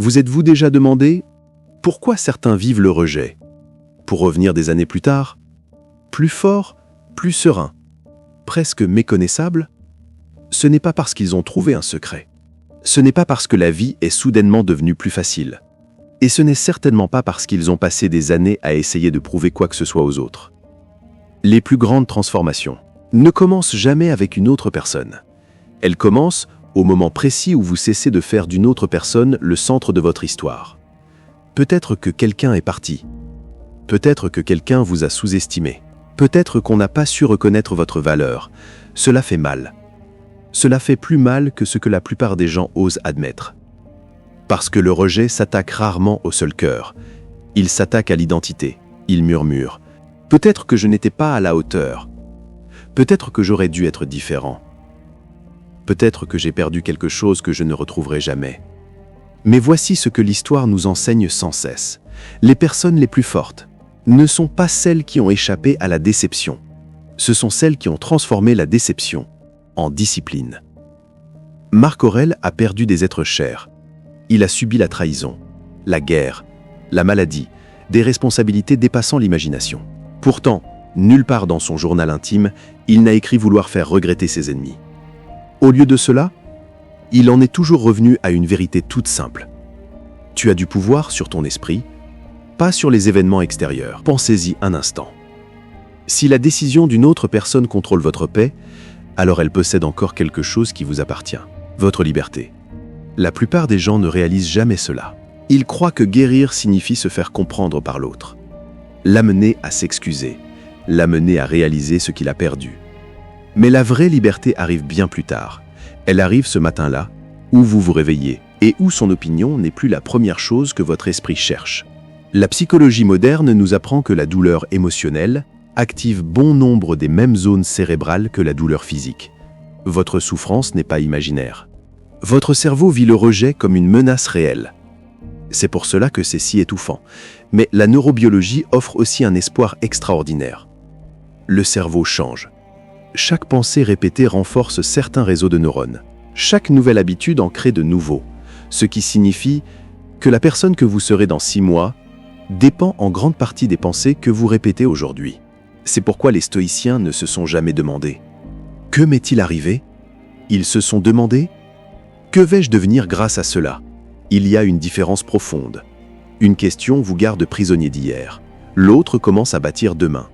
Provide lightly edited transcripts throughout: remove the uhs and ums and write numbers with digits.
Vous êtes-vous déjà demandé pourquoi certains vivent le rejet, pour revenir des années plus tard, plus forts, plus sereins, presque méconnaissables? Ce n'est pas parce qu'ils ont trouvé un secret. Ce n'est pas parce que la vie est soudainement devenue plus facile. Et ce n'est certainement pas parce qu'ils ont passé des années à essayer de prouver quoi que ce soit aux autres. Les plus grandes transformations ne commencent jamais avec une autre personne. Elles commencent au moment précis où vous cessez de faire d'une autre personne le centre de votre histoire. Peut-être que quelqu'un est parti. Peut-être que quelqu'un vous a sous-estimé. Peut-être qu'on n'a pas su reconnaître votre valeur. Cela fait mal. Cela fait plus mal que ce que la plupart des gens osent admettre. Parce que le rejet s'attaque rarement au seul cœur. Il s'attaque à l'identité. Il murmure. Peut-être que je n'étais pas à la hauteur. Peut-être que j'aurais dû être différent. Peut-être que j'ai perdu quelque chose que je ne retrouverai jamais. Mais voici ce que l'histoire nous enseigne sans cesse. Les personnes les plus fortes ne sont pas celles qui ont échappé à la déception. Ce sont celles qui ont transformé la déception en discipline. Marc Aurèle a perdu des êtres chers. Il a subi la trahison, la guerre, la maladie, des responsabilités dépassant l'imagination. Pourtant, nulle part dans son journal intime, il n'a écrit vouloir faire regretter ses ennemis. Au lieu de cela, il en est toujours revenu à une vérité toute simple. Tu as du pouvoir sur ton esprit, pas sur les événements extérieurs. Pensez-y un instant. Si la décision d'une autre personne contrôle votre paix, alors elle possède encore quelque chose qui vous appartient, votre liberté. La plupart des gens ne réalisent jamais cela. Ils croient que guérir signifie se faire comprendre par l'autre, l'amener à s'excuser, l'amener à réaliser ce qu'il a perdu. Mais la vraie liberté arrive bien plus tard. Elle arrive ce matin-là, où vous vous réveillez, et où son opinion n'est plus la première chose que votre esprit cherche. La psychologie moderne nous apprend que la douleur émotionnelle active bon nombre des mêmes zones cérébrales que la douleur physique. Votre souffrance n'est pas imaginaire. Votre cerveau vit le rejet comme une menace réelle. C'est pour cela que c'est si étouffant. Mais la neurobiologie offre aussi un espoir extraordinaire. Le cerveau change. Chaque pensée répétée renforce certains réseaux de neurones. Chaque nouvelle habitude en crée de nouveaux, ce qui signifie que la personne que vous serez dans 6 mois dépend en grande partie des pensées que vous répétez aujourd'hui. C'est pourquoi les stoïciens ne se sont jamais demandé « Que m'est-il arrivé ?» Ils se sont demandé « Que vais-je devenir grâce à cela ?» Il y a une différence profonde. Une question vous garde prisonnier d'hier, l'autre commence à bâtir demain.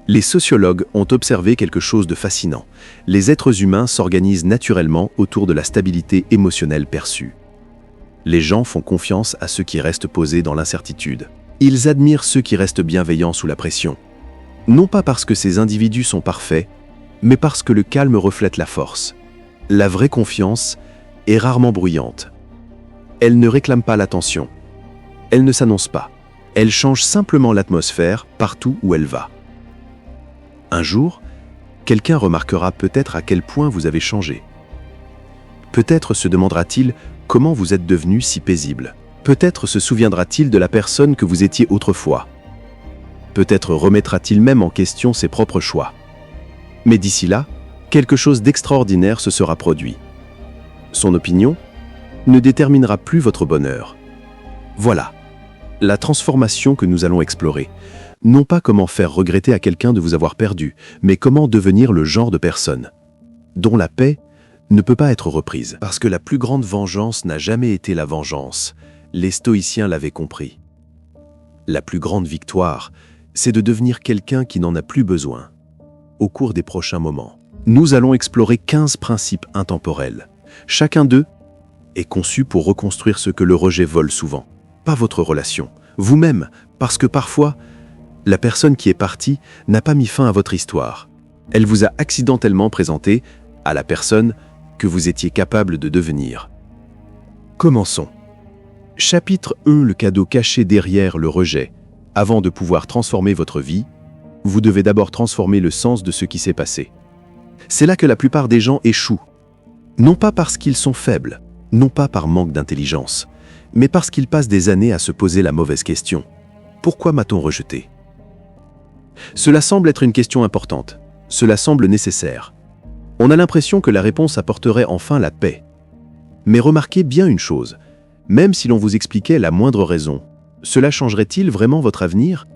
Les sociologues ont observé quelque chose de fascinant. Les êtres humains s'organisent naturellement autour de la stabilité émotionnelle perçue. Les gens font confiance à ceux qui restent posés dans l'incertitude. Ils admirent ceux qui restent bienveillants sous la pression. Non pas parce que ces individus sont parfaits, mais parce que le calme reflète la force. La vraie confiance est rarement bruyante. Elle ne réclame pas l'attention. Elle ne s'annonce pas. Elle change simplement l'atmosphère partout où elle va. Un jour, quelqu'un remarquera peut-être à quel point vous avez changé. Peut-être se demandera-t-il comment vous êtes devenu si paisible. Peut-être se souviendra-t-il de la personne que vous étiez autrefois. Peut-être remettra-t-il même en question ses propres choix. Mais d'ici là, quelque chose d'extraordinaire se sera produit. Son opinion ne déterminera plus votre bonheur. Voilà, la transformation que nous allons explorer. Non pas comment faire regretter à quelqu'un de vous avoir perdu, mais comment devenir le genre de personne dont la paix ne peut pas être reprise. Parce que la plus grande vengeance n'a jamais été la vengeance. Les stoïciens l'avaient compris. La plus grande victoire, c'est de devenir quelqu'un qui n'en a plus besoin. Au cours des prochains moments, nous allons explorer 15 principes intemporels. Chacun d'eux est conçu pour reconstruire ce que le rejet vole souvent. Pas votre relation, vous-même, parce que parfois, la personne qui est partie n'a pas mis fin à votre histoire. Elle vous a accidentellement présenté à la personne que vous étiez capable de devenir. Commençons. Chapitre 1. Le cadeau caché derrière le rejet. Avant de pouvoir transformer votre vie, vous devez d'abord transformer le sens de ce qui s'est passé. C'est là que la plupart des gens échouent. Non pas parce qu'ils sont faibles, non pas par manque d'intelligence, mais parce qu'ils passent des années à se poser la mauvaise question. Pourquoi m'a-t-on rejeté ? Cela semble être une question importante. Cela semble nécessaire. On a l'impression que la réponse apporterait enfin la paix. Mais remarquez bien une chose, Même si l'on vous expliquait la moindre raison, cela changerait-il vraiment votre avenir?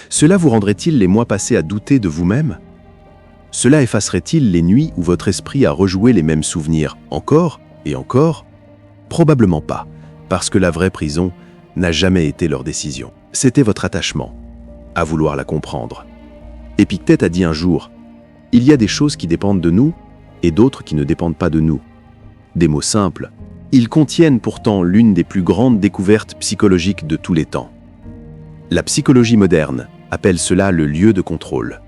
Cela vous rendrait-il les mois passés à douter de vous-même? Cela effacerait-il les nuits où votre esprit a rejoué les mêmes souvenirs encore et encore? Probablement pas, parce que la vraie prison n'a jamais été leur décision. C'était votre attachement, à vouloir la comprendre. Épictète a dit un jour, « Il y a des choses qui dépendent de nous et d'autres qui ne dépendent pas de nous. » Des mots simples, ils contiennent pourtant l'une des plus grandes découvertes psychologiques de tous les temps. La psychologie moderne appelle cela le lieu de contrôle.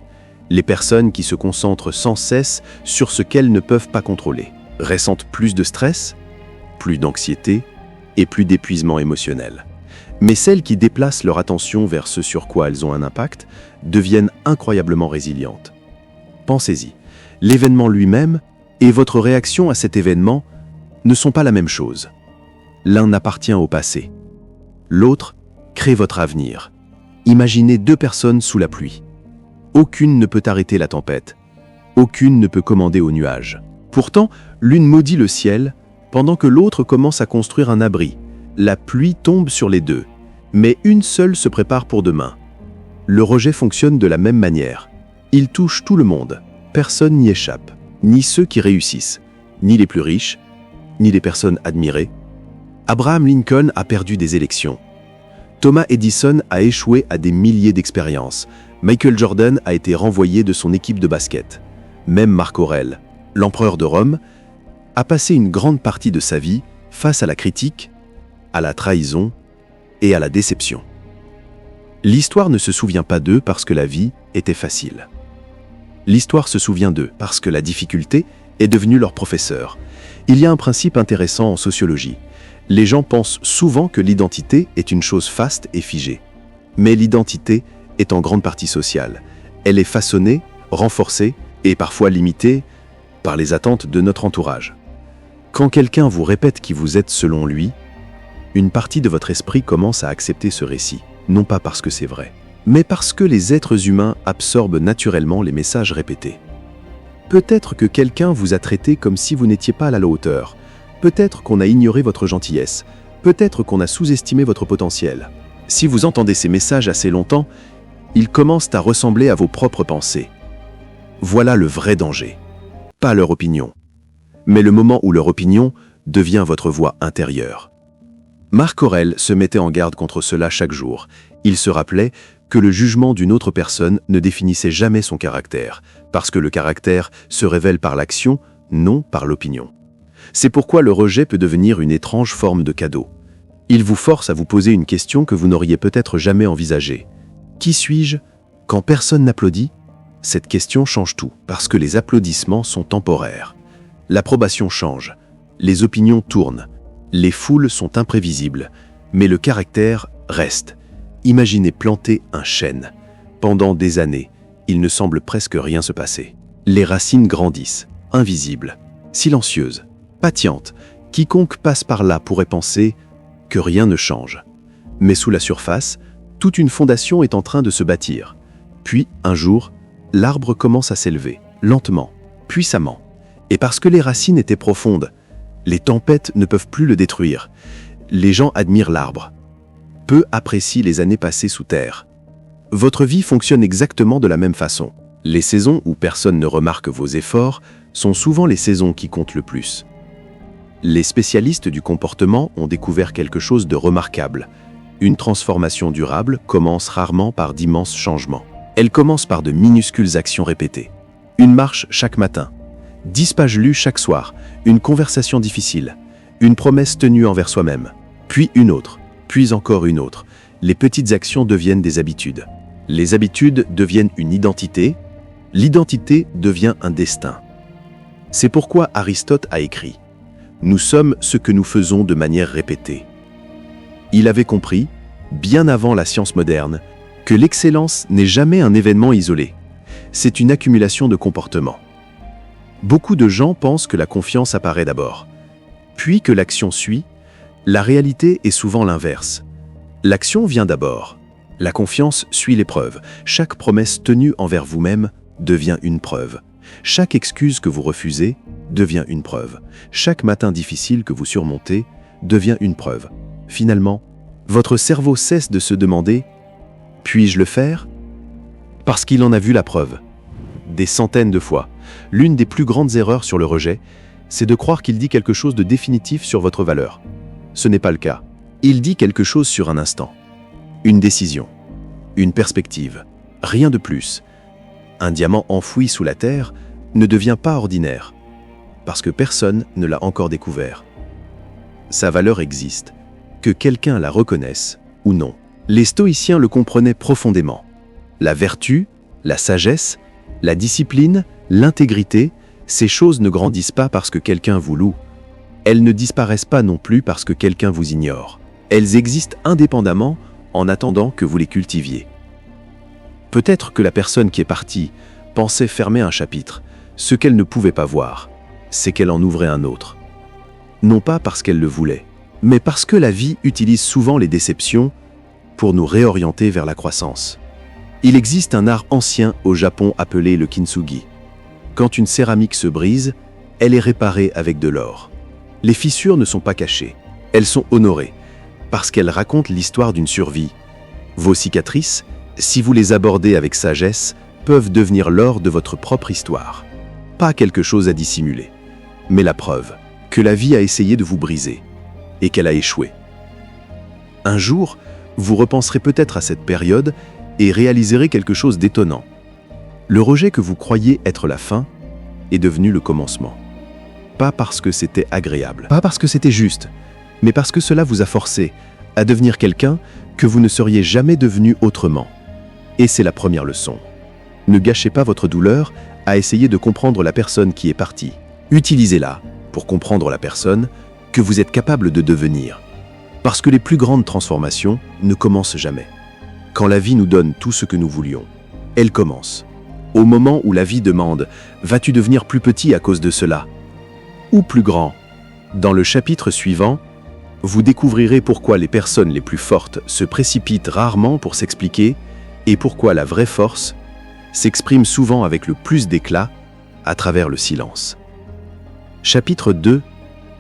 Les personnes qui se concentrent sans cesse sur ce qu'elles ne peuvent pas contrôler ressentent plus de stress, plus d'anxiété et plus d'épuisement émotionnel. Mais celles qui déplacent leur attention vers ce sur quoi elles ont un impact deviennent incroyablement résilientes. Pensez-y, l'événement lui-même et votre réaction à cet événement ne sont pas la même chose. L'un appartient au passé. L'autre crée votre avenir. Imaginez deux personnes sous la pluie. Aucune ne peut arrêter la tempête. Aucune ne peut commander aux nuages. Pourtant, l'une maudit le ciel, pendant que l'autre commence à construire un abri. La pluie tombe sur les deux, mais une seule se prépare pour demain. Le rejet fonctionne de la même manière. Il touche tout le monde. Personne n'y échappe. Ni ceux qui réussissent, ni les plus riches, ni les personnes admirées. Abraham Lincoln a perdu des élections. Thomas Edison a échoué à des milliers d'expériences. Michael Jordan a été renvoyé de son équipe de basket. Même Marc Aurèle, l'empereur de Rome, a passé une grande partie de sa vie face à la critique, à la trahison et à la déception. L'histoire ne se souvient pas d'eux parce que la vie était facile. L'histoire se souvient d'eux parce que la difficulté est devenue leur professeur. Il y a un principe intéressant en sociologie. Les gens pensent souvent que l'identité est une chose faste et figée. Mais l'identité est en grande partie sociale. Elle est façonnée, renforcée et parfois limitée par les attentes de notre entourage. Quand quelqu'un vous répète qui vous êtes selon lui, une partie de votre esprit commence à accepter ce récit, non pas parce que c'est vrai, mais parce que les êtres humains absorbent naturellement les messages répétés. Peut-être que quelqu'un vous a traité comme si vous n'étiez pas à la hauteur. Peut-être qu'on a ignoré votre gentillesse. Peut-être qu'on a sous-estimé votre potentiel. Si vous entendez ces messages assez longtemps, ils commencent à ressembler à vos propres pensées. Voilà le vrai danger. Pas leur opinion, mais le moment où leur opinion devient votre voix intérieure. Marc Aurèle se mettait en garde contre cela chaque jour. Il se rappelait que le jugement d'une autre personne ne définissait jamais son caractère, parce que le caractère se révèle par l'action, non par l'opinion. C'est pourquoi le rejet peut devenir une étrange forme de cadeau. Il vous force à vous poser une question que vous n'auriez peut-être jamais envisagée. Qui suis-je quand personne n'applaudit? Cette question change tout, parce que les applaudissements sont temporaires. L'approbation change, les opinions tournent, les foules sont imprévisibles, mais le caractère reste. Imaginez planter un chêne. Pendant des années, il ne semble presque rien se passer. Les racines grandissent, invisibles, silencieuses, patientes. Quiconque passe par là pourrait penser que rien ne change. Mais sous la surface, toute une fondation est en train de se bâtir. Puis, un jour, l'arbre commence à s'élever, lentement, puissamment. Et parce que les racines étaient profondes, les tempêtes ne peuvent plus le détruire. Les gens admirent l'arbre. Peu apprécient les années passées sous terre. Votre vie fonctionne exactement de la même façon. Les saisons où personne ne remarque vos efforts sont souvent les saisons qui comptent le plus. Les spécialistes du comportement ont découvert quelque chose de remarquable. Une transformation durable commence rarement par d'immenses changements. Elle commence par de minuscules actions répétées. Une marche chaque matin, 10 pages lues chaque soir, une conversation difficile, une promesse tenue envers soi-même, puis une autre, puis encore une autre. Les petites actions deviennent des habitudes. Les habitudes deviennent une identité. L'identité devient un destin. C'est pourquoi Aristote a écrit « Nous sommes ce que nous faisons de manière répétée ». Il avait compris, bien avant la science moderne, que l'excellence n'est jamais un événement isolé. C'est une accumulation de comportements. Beaucoup de gens pensent que la confiance apparaît d'abord, puis que l'action suit. La réalité est souvent l'inverse. L'action vient d'abord. La confiance suit l'épreuve. Chaque promesse tenue envers vous-même devient une preuve. Chaque excuse que vous refusez devient une preuve. Chaque matin difficile que vous surmontez devient une preuve. Finalement, votre cerveau cesse de se demander « Puis-je le faire ?» parce qu'il en a vu la preuve. Des centaines de fois. L'une des plus grandes erreurs sur le rejet, c'est de croire qu'il dit quelque chose de définitif sur votre valeur. Ce n'est pas le cas. Il dit quelque chose sur un instant. Une décision. Une perspective. Rien de plus. Un diamant enfoui sous la terre ne devient pas ordinaire, parce que personne ne l'a encore découvert. Sa valeur existe, que quelqu'un la reconnaisse ou non. Les stoïciens le comprenaient profondément. La vertu, la sagesse, la discipline, l'intégrité, ces choses ne grandissent pas parce que quelqu'un vous loue. Elles ne disparaissent pas non plus parce que quelqu'un vous ignore. Elles existent indépendamment en attendant que vous les cultiviez. Peut-être que la personne qui est partie pensait fermer un chapitre. Ce qu'elle ne pouvait pas voir, c'est qu'elle en ouvrait un autre. Non pas parce qu'elle le voulait, mais parce que la vie utilise souvent les déceptions pour nous réorienter vers la croissance. Il existe un art ancien au Japon appelé le kintsugi. Quand une céramique se brise, elle est réparée avec de l'or. Les fissures ne sont pas cachées, elles sont honorées, parce qu'elles racontent l'histoire d'une survie. Vos cicatrices, si vous les abordez avec sagesse, peuvent devenir l'or de votre propre histoire. Pas quelque chose à dissimuler, mais la preuve que la vie a essayé de vous briser et qu'elle a échoué. Un jour, vous repenserez peut-être à cette période et réaliserez quelque chose d'étonnant. Le rejet que vous croyiez être la fin est devenu le commencement. Pas parce que c'était agréable, pas parce que c'était juste, mais parce que cela vous a forcé à devenir quelqu'un que vous ne seriez jamais devenu autrement. Et c'est la première leçon. Ne gâchez pas votre douleur à essayer de comprendre la personne qui est partie. Utilisez-la pour comprendre la personne que vous êtes capable de devenir. Parce que les plus grandes transformations ne commencent jamais. Quand la vie nous donne tout ce que nous voulions, elle commence. Au moment où la vie demande « Vas-tu devenir plus petit à cause de cela ?» ou plus grand. Dans le chapitre suivant, vous découvrirez pourquoi les personnes les plus fortes se précipitent rarement pour s'expliquer et pourquoi la vraie force s'exprime souvent avec le plus d'éclat à travers le silence. Chapitre 2.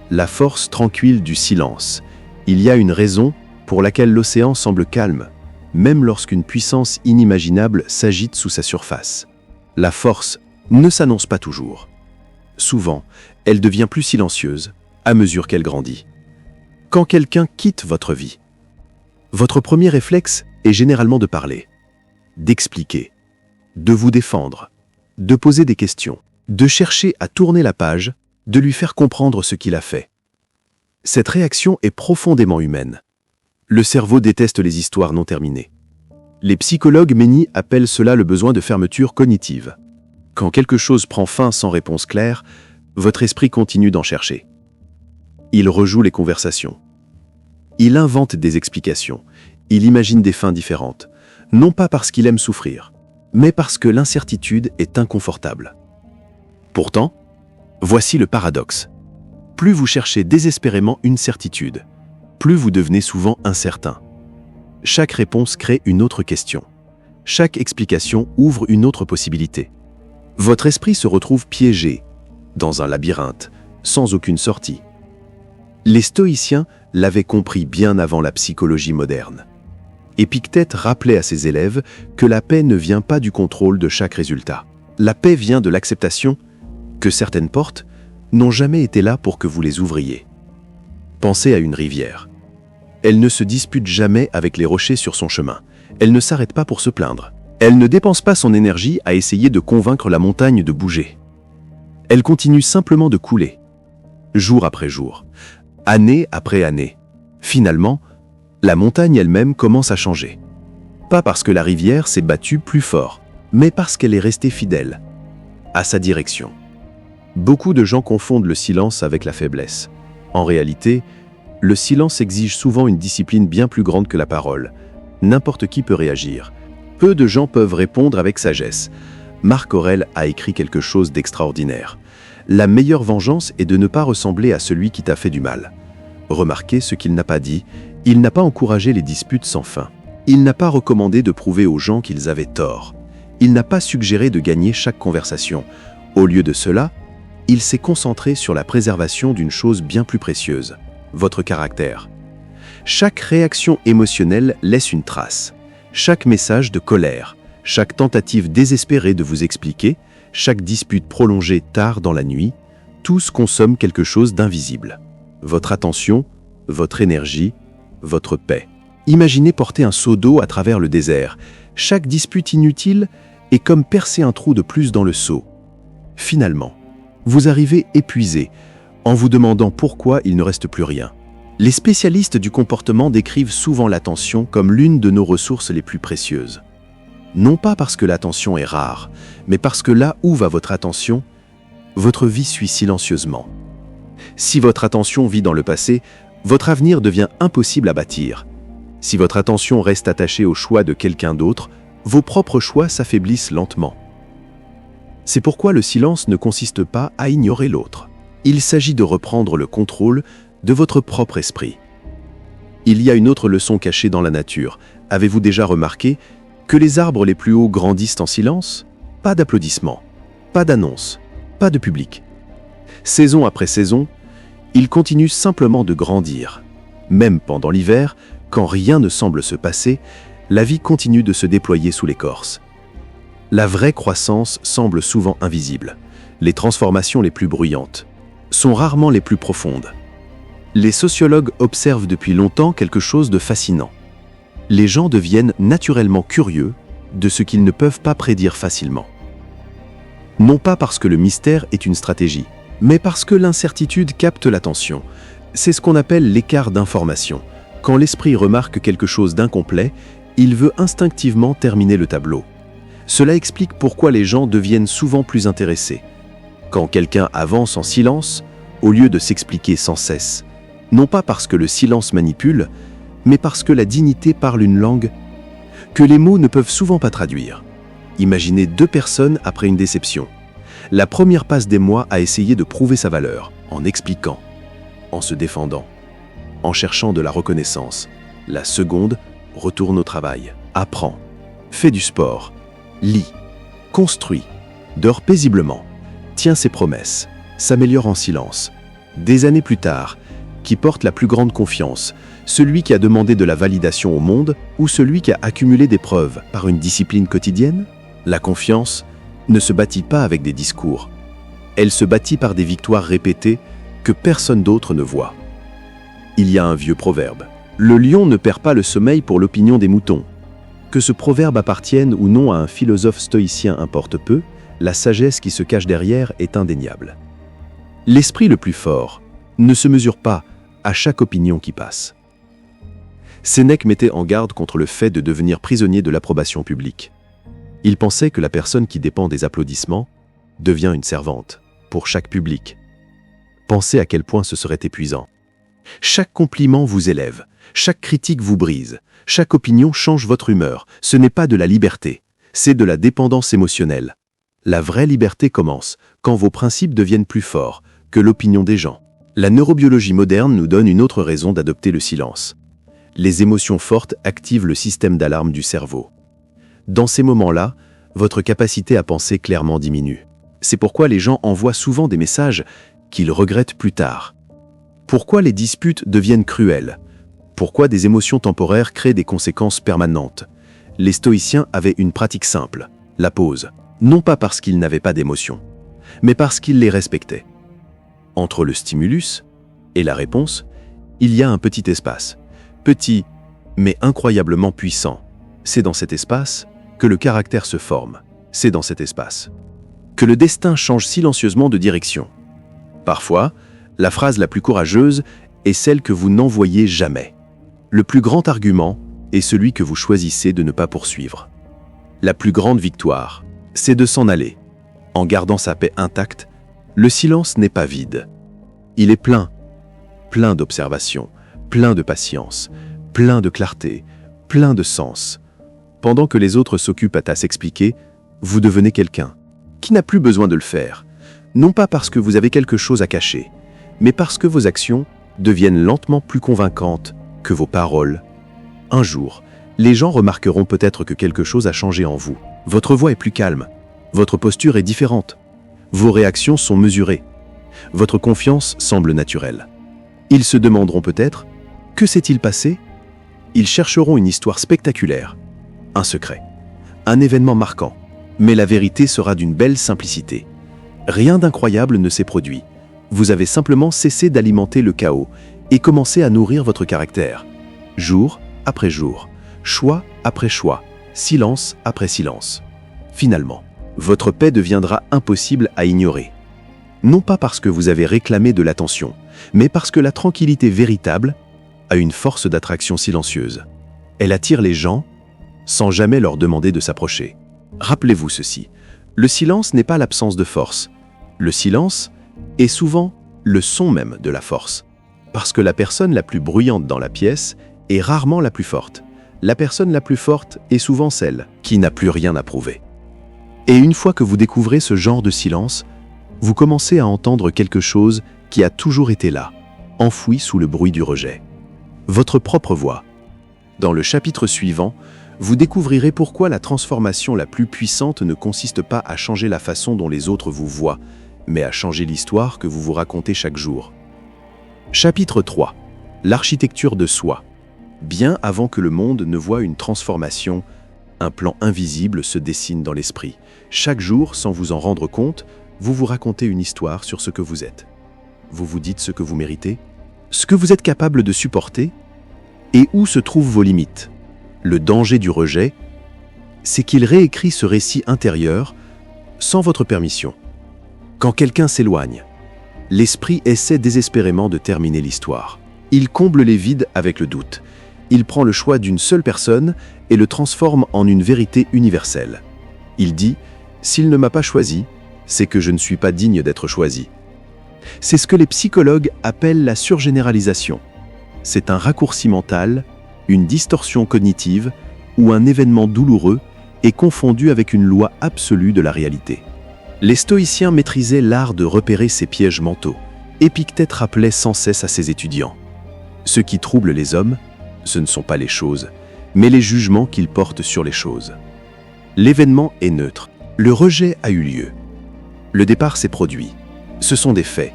La force tranquille du silence. Il y a une raison pour laquelle l'océan semble calme, même lorsqu'une puissance inimaginable s'agite sous sa surface. La force ne s'annonce pas toujours. Souvent, elle devient plus silencieuse à mesure qu'elle grandit. Quand quelqu'un quitte votre vie, votre premier réflexe est généralement de parler, d'expliquer, de vous défendre, de poser des questions, de chercher à tourner la page, de lui faire comprendre ce qu'il a fait. Cette réaction est profondément humaine. Le cerveau déteste les histoires non terminées. Les psychologues Méni appellent cela le besoin de fermeture cognitive. Quand quelque chose prend fin sans réponse claire, votre esprit continue d'en chercher. Il rejoue les conversations. Il invente des explications. Il imagine des fins différentes. Non pas parce qu'il aime souffrir, mais parce que l'incertitude est inconfortable. Pourtant, voici le paradoxe. Plus vous cherchez désespérément une certitude, plus vous devenez souvent incertain. Chaque réponse crée une autre question. Chaque explication ouvre une autre possibilité. Votre esprit se retrouve piégé, dans un labyrinthe, sans aucune sortie. Les stoïciens l'avaient compris bien avant la psychologie moderne. Épictète rappelait à ses élèves que la paix ne vient pas du contrôle de chaque résultat. La paix vient de l'acceptation que certaines portes n'ont jamais été là pour que vous les ouvriez. Pensez à une rivière. Elle ne se dispute jamais avec les rochers sur son chemin. Elle ne s'arrête pas pour se plaindre. Elle ne dépense pas son énergie à essayer de convaincre la montagne de bouger. Elle continue simplement de couler, jour après jour, année après année. Finalement, la montagne elle-même commence à changer. Pas parce que la rivière s'est battue plus fort, mais parce qu'elle est restée fidèle à sa direction. Beaucoup de gens confondent le silence avec la faiblesse. En réalité, le silence exige souvent une discipline bien plus grande que la parole. N'importe qui peut réagir. Peu de gens peuvent répondre avec sagesse. Marc Aurèle a écrit quelque chose d'extraordinaire. La meilleure vengeance est de ne pas ressembler à celui qui t'a fait du mal. Remarquez ce qu'il n'a pas dit. Il n'a pas encouragé les disputes sans fin. Il n'a pas recommandé de prouver aux gens qu'ils avaient tort. Il n'a pas suggéré de gagner chaque conversation. Au lieu de cela, il s'est concentré sur la préservation d'une chose bien plus précieuse, votre caractère. Chaque réaction émotionnelle laisse une trace. Chaque message de colère, chaque tentative désespérée de vous expliquer, chaque dispute prolongée tard dans la nuit, tous consomment quelque chose d'invisible. Votre attention, votre énergie, votre paix. Imaginez porter un seau d'eau à travers le désert. Chaque dispute inutile est comme percer un trou de plus dans le seau. Finalement, vous arrivez épuisé, en vous demandant pourquoi il ne reste plus rien. Les spécialistes du comportement décrivent souvent l'attention comme l'une de nos ressources les plus précieuses. Non pas parce que l'attention est rare, mais parce que là où va votre attention, votre vie suit silencieusement. Si votre attention vit dans le passé, votre avenir devient impossible à bâtir. Si votre attention reste attachée au choix de quelqu'un d'autre, vos propres choix s'affaiblissent lentement. C'est pourquoi le silence ne consiste pas à ignorer l'autre. Il s'agit de reprendre le contrôle de votre propre esprit. Il y a une autre leçon cachée dans la nature. Avez-vous déjà remarqué que les arbres les plus hauts grandissent en silence? Pas d'applaudissements, pas d'annonces, pas de public. Saison après saison, ils continuent simplement de grandir. Même pendant l'hiver, quand rien ne semble se passer, la vie continue de se déployer sous l'écorce. La vraie croissance semble souvent invisible. Les transformations les plus bruyantes sont rarement les plus profondes. Les sociologues observent depuis longtemps quelque chose de fascinant. Les gens deviennent naturellement curieux de ce qu'ils ne peuvent pas prédire facilement. Non pas parce que le mystère est une stratégie, mais parce que l'incertitude capte l'attention. C'est ce qu'on appelle l'écart d'information. Quand l'esprit remarque quelque chose d'incomplet, il veut instinctivement terminer le tableau. Cela explique pourquoi les gens deviennent souvent plus intéressés. Quand quelqu'un avance en silence, au lieu de s'expliquer sans cesse, non pas parce que le silence manipule, mais parce que la dignité parle une langue que les mots ne peuvent souvent pas traduire. Imaginez deux personnes après une déception. La première passe des mois à essayer de prouver sa valeur, en expliquant, en se défendant, en cherchant de la reconnaissance. La seconde retourne au travail, apprend, fait du sport, lit, construit, dort paisiblement, tient ses promesses, s'améliore en silence. Des années plus tard, qui porte la plus grande confiance, celui qui a demandé de la validation au monde ou celui qui a accumulé des preuves par une discipline quotidienne? La confiance ne se bâtit pas avec des discours. Elle se bâtit par des victoires répétées que personne d'autre ne voit. Il y a un vieux proverbe. Le lion ne perd pas le sommeil pour l'opinion des moutons. Que ce proverbe appartienne ou non à un philosophe stoïcien importe peu, la sagesse qui se cache derrière est indéniable. L'esprit le plus fort ne se mesure pas à chaque opinion qui passe. Sénèque mettait en garde contre le fait de devenir prisonnier de l'approbation publique. Il pensait que la personne qui dépend des applaudissements devient une servante pour chaque public. Pensez à quel point ce serait épuisant. Chaque compliment vous élève, chaque critique vous brise, chaque opinion change votre humeur. Ce n'est pas de la liberté, c'est de la dépendance émotionnelle. La vraie liberté commence quand vos principes deviennent plus forts que l'opinion des gens. La neurobiologie moderne nous donne une autre raison d'adopter le silence. Les émotions fortes activent le système d'alarme du cerveau. Dans ces moments-là, votre capacité à penser clairement diminue. C'est pourquoi les gens envoient souvent des messages qu'ils regrettent plus tard. Pourquoi les disputes deviennent cruelles? Pourquoi des émotions temporaires créent des conséquences permanentes? Les stoïciens avaient une pratique simple, la pause. Non pas parce qu'ils n'avaient pas d'émotions, mais parce qu'ils les respectaient. Entre le stimulus et la réponse, il y a un petit espace. Petit, mais incroyablement puissant. C'est dans cet espace que le caractère se forme. C'est dans cet espace que le destin change silencieusement de direction. Parfois, la phrase la plus courageuse est celle que vous n'envoyez jamais. Le plus grand argument est celui que vous choisissez de ne pas poursuivre. La plus grande victoire, c'est de s'en aller. En gardant sa paix intacte, le silence n'est pas vide. Il est plein d'observation, plein de patience, plein de clarté, plein de sens. Pendant que les autres s'occupent à s'expliquer, vous devenez quelqu'un qui n'a plus besoin de le faire. Non pas parce que vous avez quelque chose à cacher, mais parce que vos actions deviennent lentement plus convaincantes que vos paroles. Un jour, les gens remarqueront peut-être que quelque chose a changé en vous. Votre voix est plus calme, votre posture est différente, vos réactions sont mesurées, votre confiance semble naturelle. Ils se demanderont peut-être « Que s'est-il passé ?» Ils chercheront une histoire spectaculaire, un secret, un événement marquant. Mais la vérité sera d'une belle simplicité. Rien d'incroyable ne s'est produit. Vous avez simplement cessé d'alimenter le chaos et commencé à nourrir votre caractère. Jour après jour, choix après choix, silence après silence. Finalement, votre paix deviendra impossible à ignorer. Non pas parce que vous avez réclamé de l'attention, mais parce que la tranquillité véritable a une force d'attraction silencieuse. Elle attire les gens sans jamais leur demander de s'approcher. Rappelez-vous ceci, le silence n'est pas l'absence de force. Le silence est souvent le son même de la force. Parce que la personne la plus bruyante dans la pièce est rarement la plus forte. La personne la plus forte est souvent celle qui n'a plus rien à prouver. Et une fois que vous découvrez ce genre de silence, vous commencez à entendre quelque chose qui a toujours été là, enfoui sous le bruit du rejet. Votre propre voix. Dans le chapitre suivant, vous découvrirez pourquoi la transformation la plus puissante ne consiste pas à changer la façon dont les autres vous voient, mais à changer l'histoire que vous vous racontez chaque jour. Chapitre 3. L'architecture de soi. Bien avant que le monde ne voie une transformation, un plan invisible se dessine dans l'esprit. Chaque jour, sans vous en rendre compte, vous vous racontez une histoire sur ce que vous êtes. Vous vous dites ce que vous méritez, ce que vous êtes capable de supporter, et où se trouvent vos limites. Le danger du rejet, c'est qu'il réécrit ce récit intérieur sans votre permission. Quand quelqu'un s'éloigne, l'esprit essaie désespérément de terminer l'histoire. Il comble les vides avec le doute. Il prend le choix d'une seule personne et le transforme en une vérité universelle. Il dit « S'il ne m'a pas choisi, c'est que je ne suis pas digne d'être choisi ». C'est ce que les psychologues appellent la surgénéralisation. C'est un raccourci mental, une distorsion cognitive ou un événement douloureux est confondu avec une loi absolue de la réalité. Les stoïciens maîtrisaient l'art de repérer ces pièges mentaux. Épictète rappelait sans cesse à ses étudiants. Ce qui trouble les hommes, ce ne sont pas les choses, mais les jugements qu'ils portent sur les choses. L'événement est neutre. Le rejet a eu lieu. Le départ s'est produit. Ce sont des faits.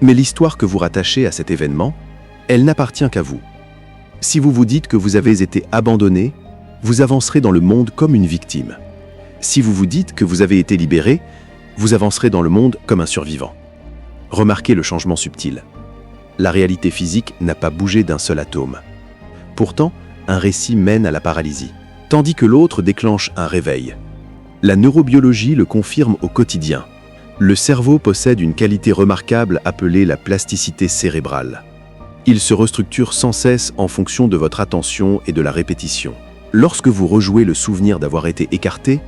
Mais l'histoire que vous rattachez à cet événement, elle n'appartient qu'à vous. Si vous vous dites que vous avez été abandonné, vous avancerez dans le monde comme une victime. Si vous vous dites que vous avez été libéré, vous avancerez dans le monde comme un survivant. Remarquez le changement subtil. La réalité physique n'a pas bougé d'un seul atome. Pourtant, un récit mène à la paralysie, tandis que l'autre déclenche un réveil. La neurobiologie le confirme au quotidien. Le cerveau possède une qualité remarquable appelée la plasticité cérébrale. Il se restructure sans cesse en fonction de votre attention et de la répétition. Lorsque vous rejouez le souvenir d'avoir été écarté,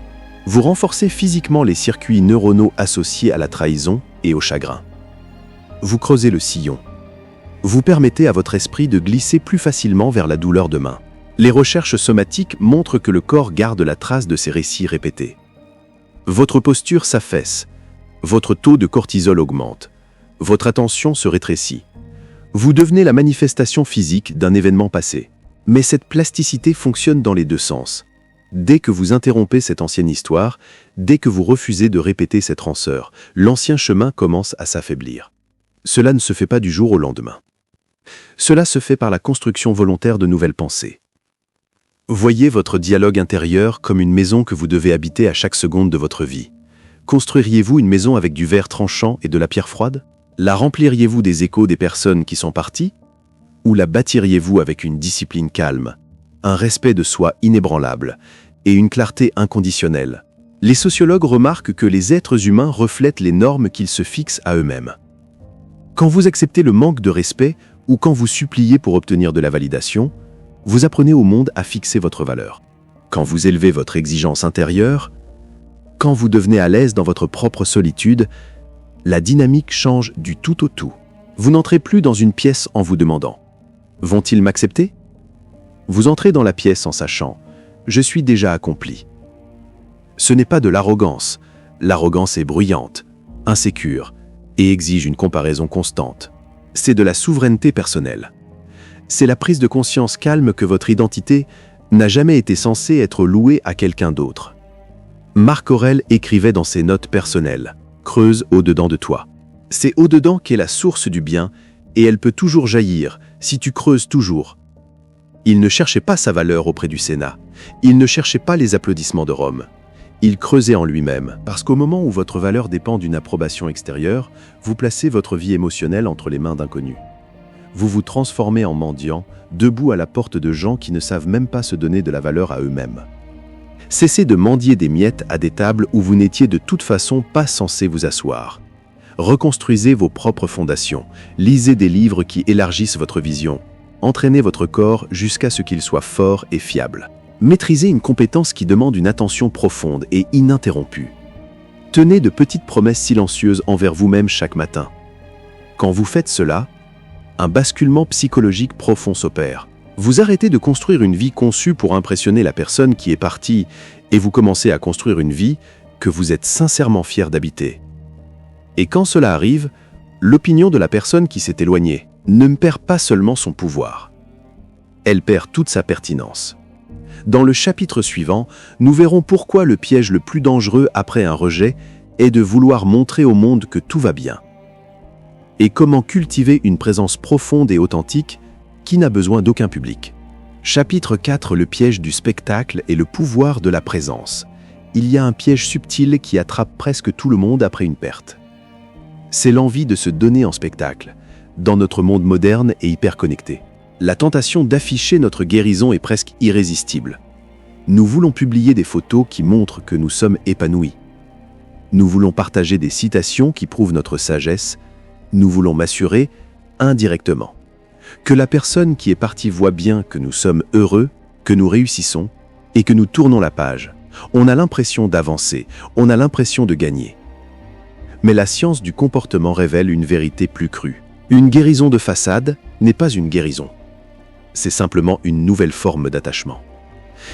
vous renforcez physiquement les circuits neuronaux associés à la trahison et au chagrin. Vous creusez le sillon. Vous permettez à votre esprit de glisser plus facilement vers la douleur demain. Les recherches somatiques montrent que le corps garde la trace de ces récits répétés. Votre posture s'affaisse, votre taux de cortisol augmente, votre attention se rétrécit. Vous devenez la manifestation physique d'un événement passé. Mais cette plasticité fonctionne dans les deux sens. Dès que vous interrompez cette ancienne histoire, dès que vous refusez de répéter cette rancœur, l'ancien chemin commence à s'affaiblir. Cela ne se fait pas du jour au lendemain. Cela se fait par la construction volontaire de nouvelles pensées. Voyez votre dialogue intérieur comme une maison que vous devez habiter à chaque seconde de votre vie. Construiriez-vous une maison avec du verre tranchant et de la pierre froide? La rempliriez-vous des échos des personnes qui sont parties? Ou la bâtiriez-vous avec une discipline calme, un respect de soi inébranlable et une clarté inconditionnelle? Les sociologues remarquent que les êtres humains reflètent les normes qu'ils se fixent à eux-mêmes. Quand vous acceptez le manque de respect ou quand vous suppliez pour obtenir de la validation, vous apprenez au monde à fixer votre valeur. Quand vous élevez votre exigence intérieure, quand vous devenez à l'aise dans votre propre solitude, la dynamique change du tout au tout. Vous n'entrez plus dans une pièce en vous demandant « Vont-ils m'accepter ?» Vous entrez dans la pièce en sachant « Je suis déjà accompli ». Ce n'est pas de l'arrogance. L'arrogance est bruyante, insécure et exige une comparaison constante. C'est de la souveraineté personnelle. C'est la prise de conscience calme que votre identité n'a jamais été censée être louée à quelqu'un d'autre. Marc Aurèle écrivait dans ses notes personnelles « Creuse au-dedans de toi ». C'est au-dedans qu'est la source du bien et elle peut toujours jaillir si tu creuses toujours. Il ne cherchait pas sa valeur auprès du Sénat. Il ne cherchait pas les applaudissements de Rome. Il creusait en lui-même, parce qu'au moment où votre valeur dépend d'une approbation extérieure, vous placez votre vie émotionnelle entre les mains d'inconnus. Vous vous transformez en mendiant, debout à la porte de gens qui ne savent même pas se donner de la valeur à eux-mêmes. Cessez de mendier des miettes à des tables où vous n'étiez de toute façon pas censé vous asseoir. Reconstruisez vos propres fondations, lisez des livres qui élargissent votre vision, entraînez votre corps jusqu'à ce qu'il soit fort et fiable. Maîtrisez une compétence qui demande une attention profonde et ininterrompue. Tenez de petites promesses silencieuses envers vous-même chaque matin. Quand vous faites cela, un basculement psychologique profond s'opère. Vous arrêtez de construire une vie conçue pour impressionner la personne qui est partie et vous commencez à construire une vie que vous êtes sincèrement fier d'habiter. Et quand cela arrive, l'opinion de la personne qui s'est éloignée ne perd pas seulement son pouvoir. Elle perd toute sa pertinence. Dans le chapitre suivant, nous verrons pourquoi le piège le plus dangereux après un rejet est de vouloir montrer au monde que tout va bien. Et comment cultiver une présence profonde et authentique qui n'a besoin d'aucun public. Chapitre 4, le piège du spectacle et le pouvoir de la présence. Il y a un piège subtil qui attrape presque tout le monde après une perte. C'est l'envie de se donner en spectacle, dans notre monde moderne et hyper connecté. La tentation d'afficher notre guérison est presque irrésistible. Nous voulons publier des photos qui montrent que nous sommes épanouis. Nous voulons partager des citations qui prouvent notre sagesse. Nous voulons m'assurer, indirectement, que la personne qui est partie voit bien que nous sommes heureux, que nous réussissons et que nous tournons la page. On a l'impression d'avancer, on a l'impression de gagner. Mais la science du comportement révèle une vérité plus crue. Une guérison de façade n'est pas une guérison. C'est simplement une nouvelle forme d'attachement.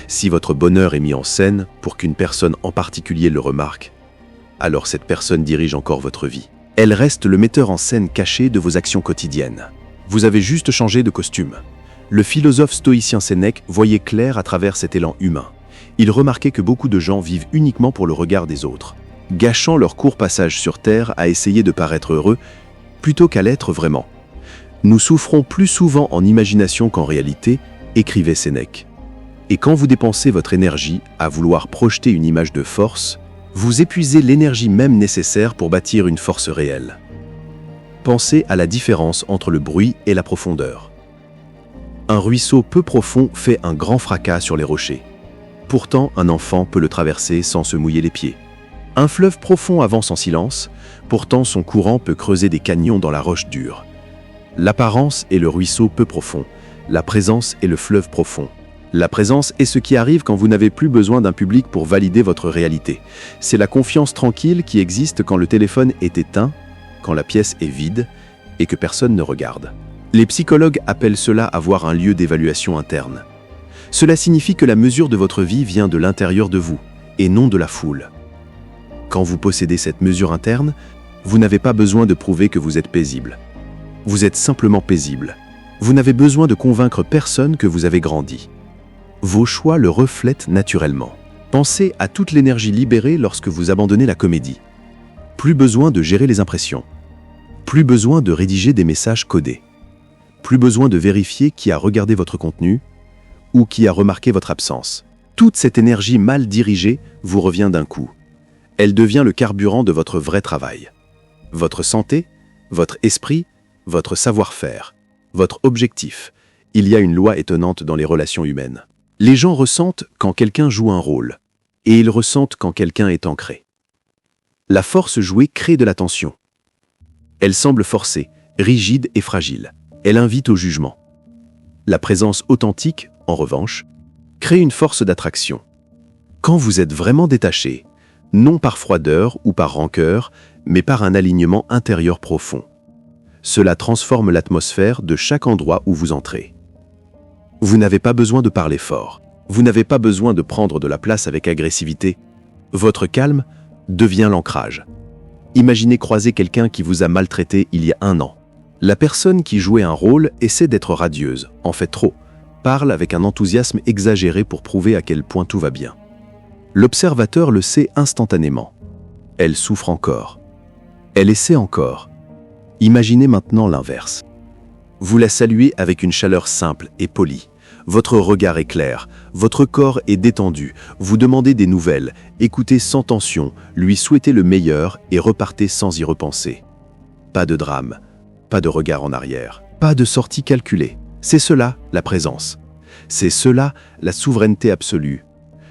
Si votre bonheur est mis en scène pour qu'une personne en particulier le remarque, alors cette personne dirige encore votre vie. Elle reste le metteur en scène caché de vos actions quotidiennes. Vous avez juste changé de costume. Le philosophe stoïcien Sénèque voyait clair à travers cet élan humain. Il remarquait que beaucoup de gens vivent uniquement pour le regard des autres, gâchant leur court passage sur Terre à essayer de paraître heureux plutôt qu'à l'être vraiment. Nous souffrons plus souvent en imagination qu'en réalité, écrivait Sénèque. Et quand vous dépensez votre énergie à vouloir projeter une image de force, vous épuisez l'énergie même nécessaire pour bâtir une force réelle. Pensez à la différence entre le bruit et la profondeur. Un ruisseau peu profond fait un grand fracas sur les rochers. Pourtant, un enfant peut le traverser sans se mouiller les pieds. Un fleuve profond avance en silence, pourtant son courant peut creuser des canyons dans la roche dure. L'apparence est le ruisseau peu profond, la présence est le fleuve profond. La présence est ce qui arrive quand vous n'avez plus besoin d'un public pour valider votre réalité. C'est la confiance tranquille qui existe quand le téléphone est éteint, quand la pièce est vide et que personne ne regarde. Les psychologues appellent cela avoir un lieu d'évaluation interne. Cela signifie que la mesure de votre vie vient de l'intérieur de vous et non de la foule. Quand vous possédez cette mesure interne, vous n'avez pas besoin de prouver que vous êtes paisible. Vous êtes simplement paisible. Vous n'avez besoin de convaincre personne que vous avez grandi. Vos choix le reflètent naturellement. Pensez à toute l'énergie libérée lorsque vous abandonnez la comédie. Plus besoin de gérer les impressions. Plus besoin de rédiger des messages codés. Plus besoin de vérifier qui a regardé votre contenu ou qui a remarqué votre absence. Toute cette énergie mal dirigée vous revient d'un coup. Elle devient le carburant de votre vrai travail. Votre santé, votre esprit, votre savoir-faire, votre objectif. Il y a une loi étonnante dans les relations humaines. Les gens ressentent quand quelqu'un joue un rôle, et ils ressentent quand quelqu'un est ancré. La force jouée crée de la tension. Elle semble forcée, rigide et fragile. Elle invite au jugement. La présence authentique, en revanche, crée une force d'attraction. Quand vous êtes vraiment détaché, non par froideur ou par rancœur, mais par un alignement intérieur profond. Cela transforme l'atmosphère de chaque endroit où vous entrez. Vous n'avez pas besoin de parler fort. Vous n'avez pas besoin de prendre de la place avec agressivité. Votre calme devient l'ancrage. Imaginez croiser quelqu'un qui vous a maltraité il y a 1 an. La personne qui jouait un rôle essaie d'être radieuse, en fait trop, parle avec un enthousiasme exagéré pour prouver à quel point tout va bien. L'observateur le sait instantanément. Elle souffre encore. Elle essaie encore. Imaginez maintenant l'inverse. Vous la saluez avec une chaleur simple et polie. Votre regard est clair, votre corps est détendu, vous demandez des nouvelles, écoutez sans tension, lui souhaitez le meilleur et repartez sans y repenser. Pas de drame, pas de regard en arrière, pas de sortie calculée. C'est cela, la présence. C'est cela, la souveraineté absolue.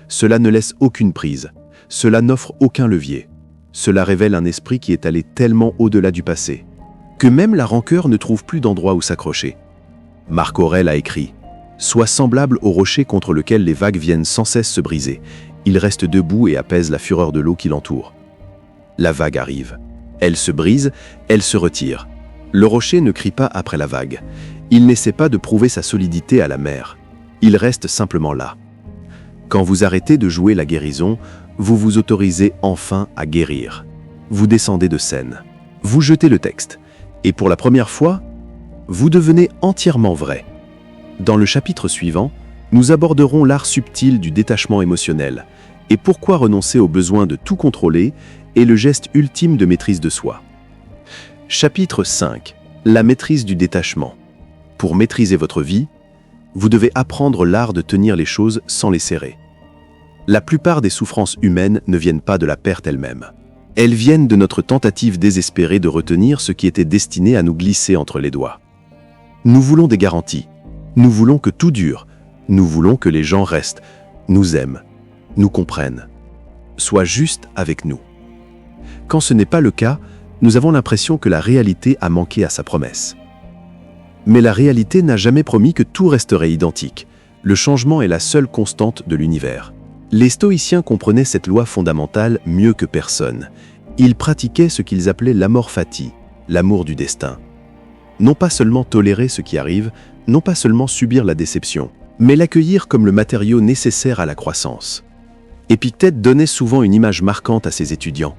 Cela ne laisse aucune prise. Cela n'offre aucun levier. Cela révèle un esprit qui est allé tellement au-delà du passé, que même la rancœur ne trouve plus d'endroit où s'accrocher. Marc Aurèle a écrit « Sois semblable au rocher contre lequel les vagues viennent sans cesse se briser. Il reste debout et apaise la fureur de l'eau qui l'entoure. » La vague arrive. Elle se brise, elle se retire. Le rocher ne crie pas après la vague. Il n'essaie pas de prouver sa solidité à la mer. Il reste simplement là. Quand vous arrêtez de jouer la guérison, vous vous autorisez enfin à guérir. Vous descendez de scène. Vous jetez le texte. Et pour la première fois, vous devenez entièrement vrai. Dans le chapitre suivant, nous aborderons l'art subtil du détachement émotionnel et pourquoi renoncer au besoin de tout contrôler est le geste ultime de maîtrise de soi. Chapitre 5. La maîtrise du détachement. Pour maîtriser votre vie, vous devez apprendre l'art de tenir les choses sans les serrer. La plupart des souffrances humaines ne viennent pas de la perte elle-même. Elles viennent de notre tentative désespérée de retenir ce qui était destiné à nous glisser entre les doigts. Nous voulons des garanties. Nous voulons que tout dure. Nous voulons que les gens restent, nous aiment, nous comprennent, soient justes avec nous. Quand ce n'est pas le cas, nous avons l'impression que la réalité a manqué à sa promesse. Mais la réalité n'a jamais promis que tout resterait identique. Le changement est la seule constante de l'univers. Les stoïciens comprenaient cette loi fondamentale mieux que personne. Ils pratiquaient ce qu'ils appelaient l'amor fati, l'amour du destin. Non pas seulement tolérer ce qui arrive, non pas seulement subir la déception, mais l'accueillir comme le matériau nécessaire à la croissance. Épictète donnait souvent une image marquante à ses étudiants.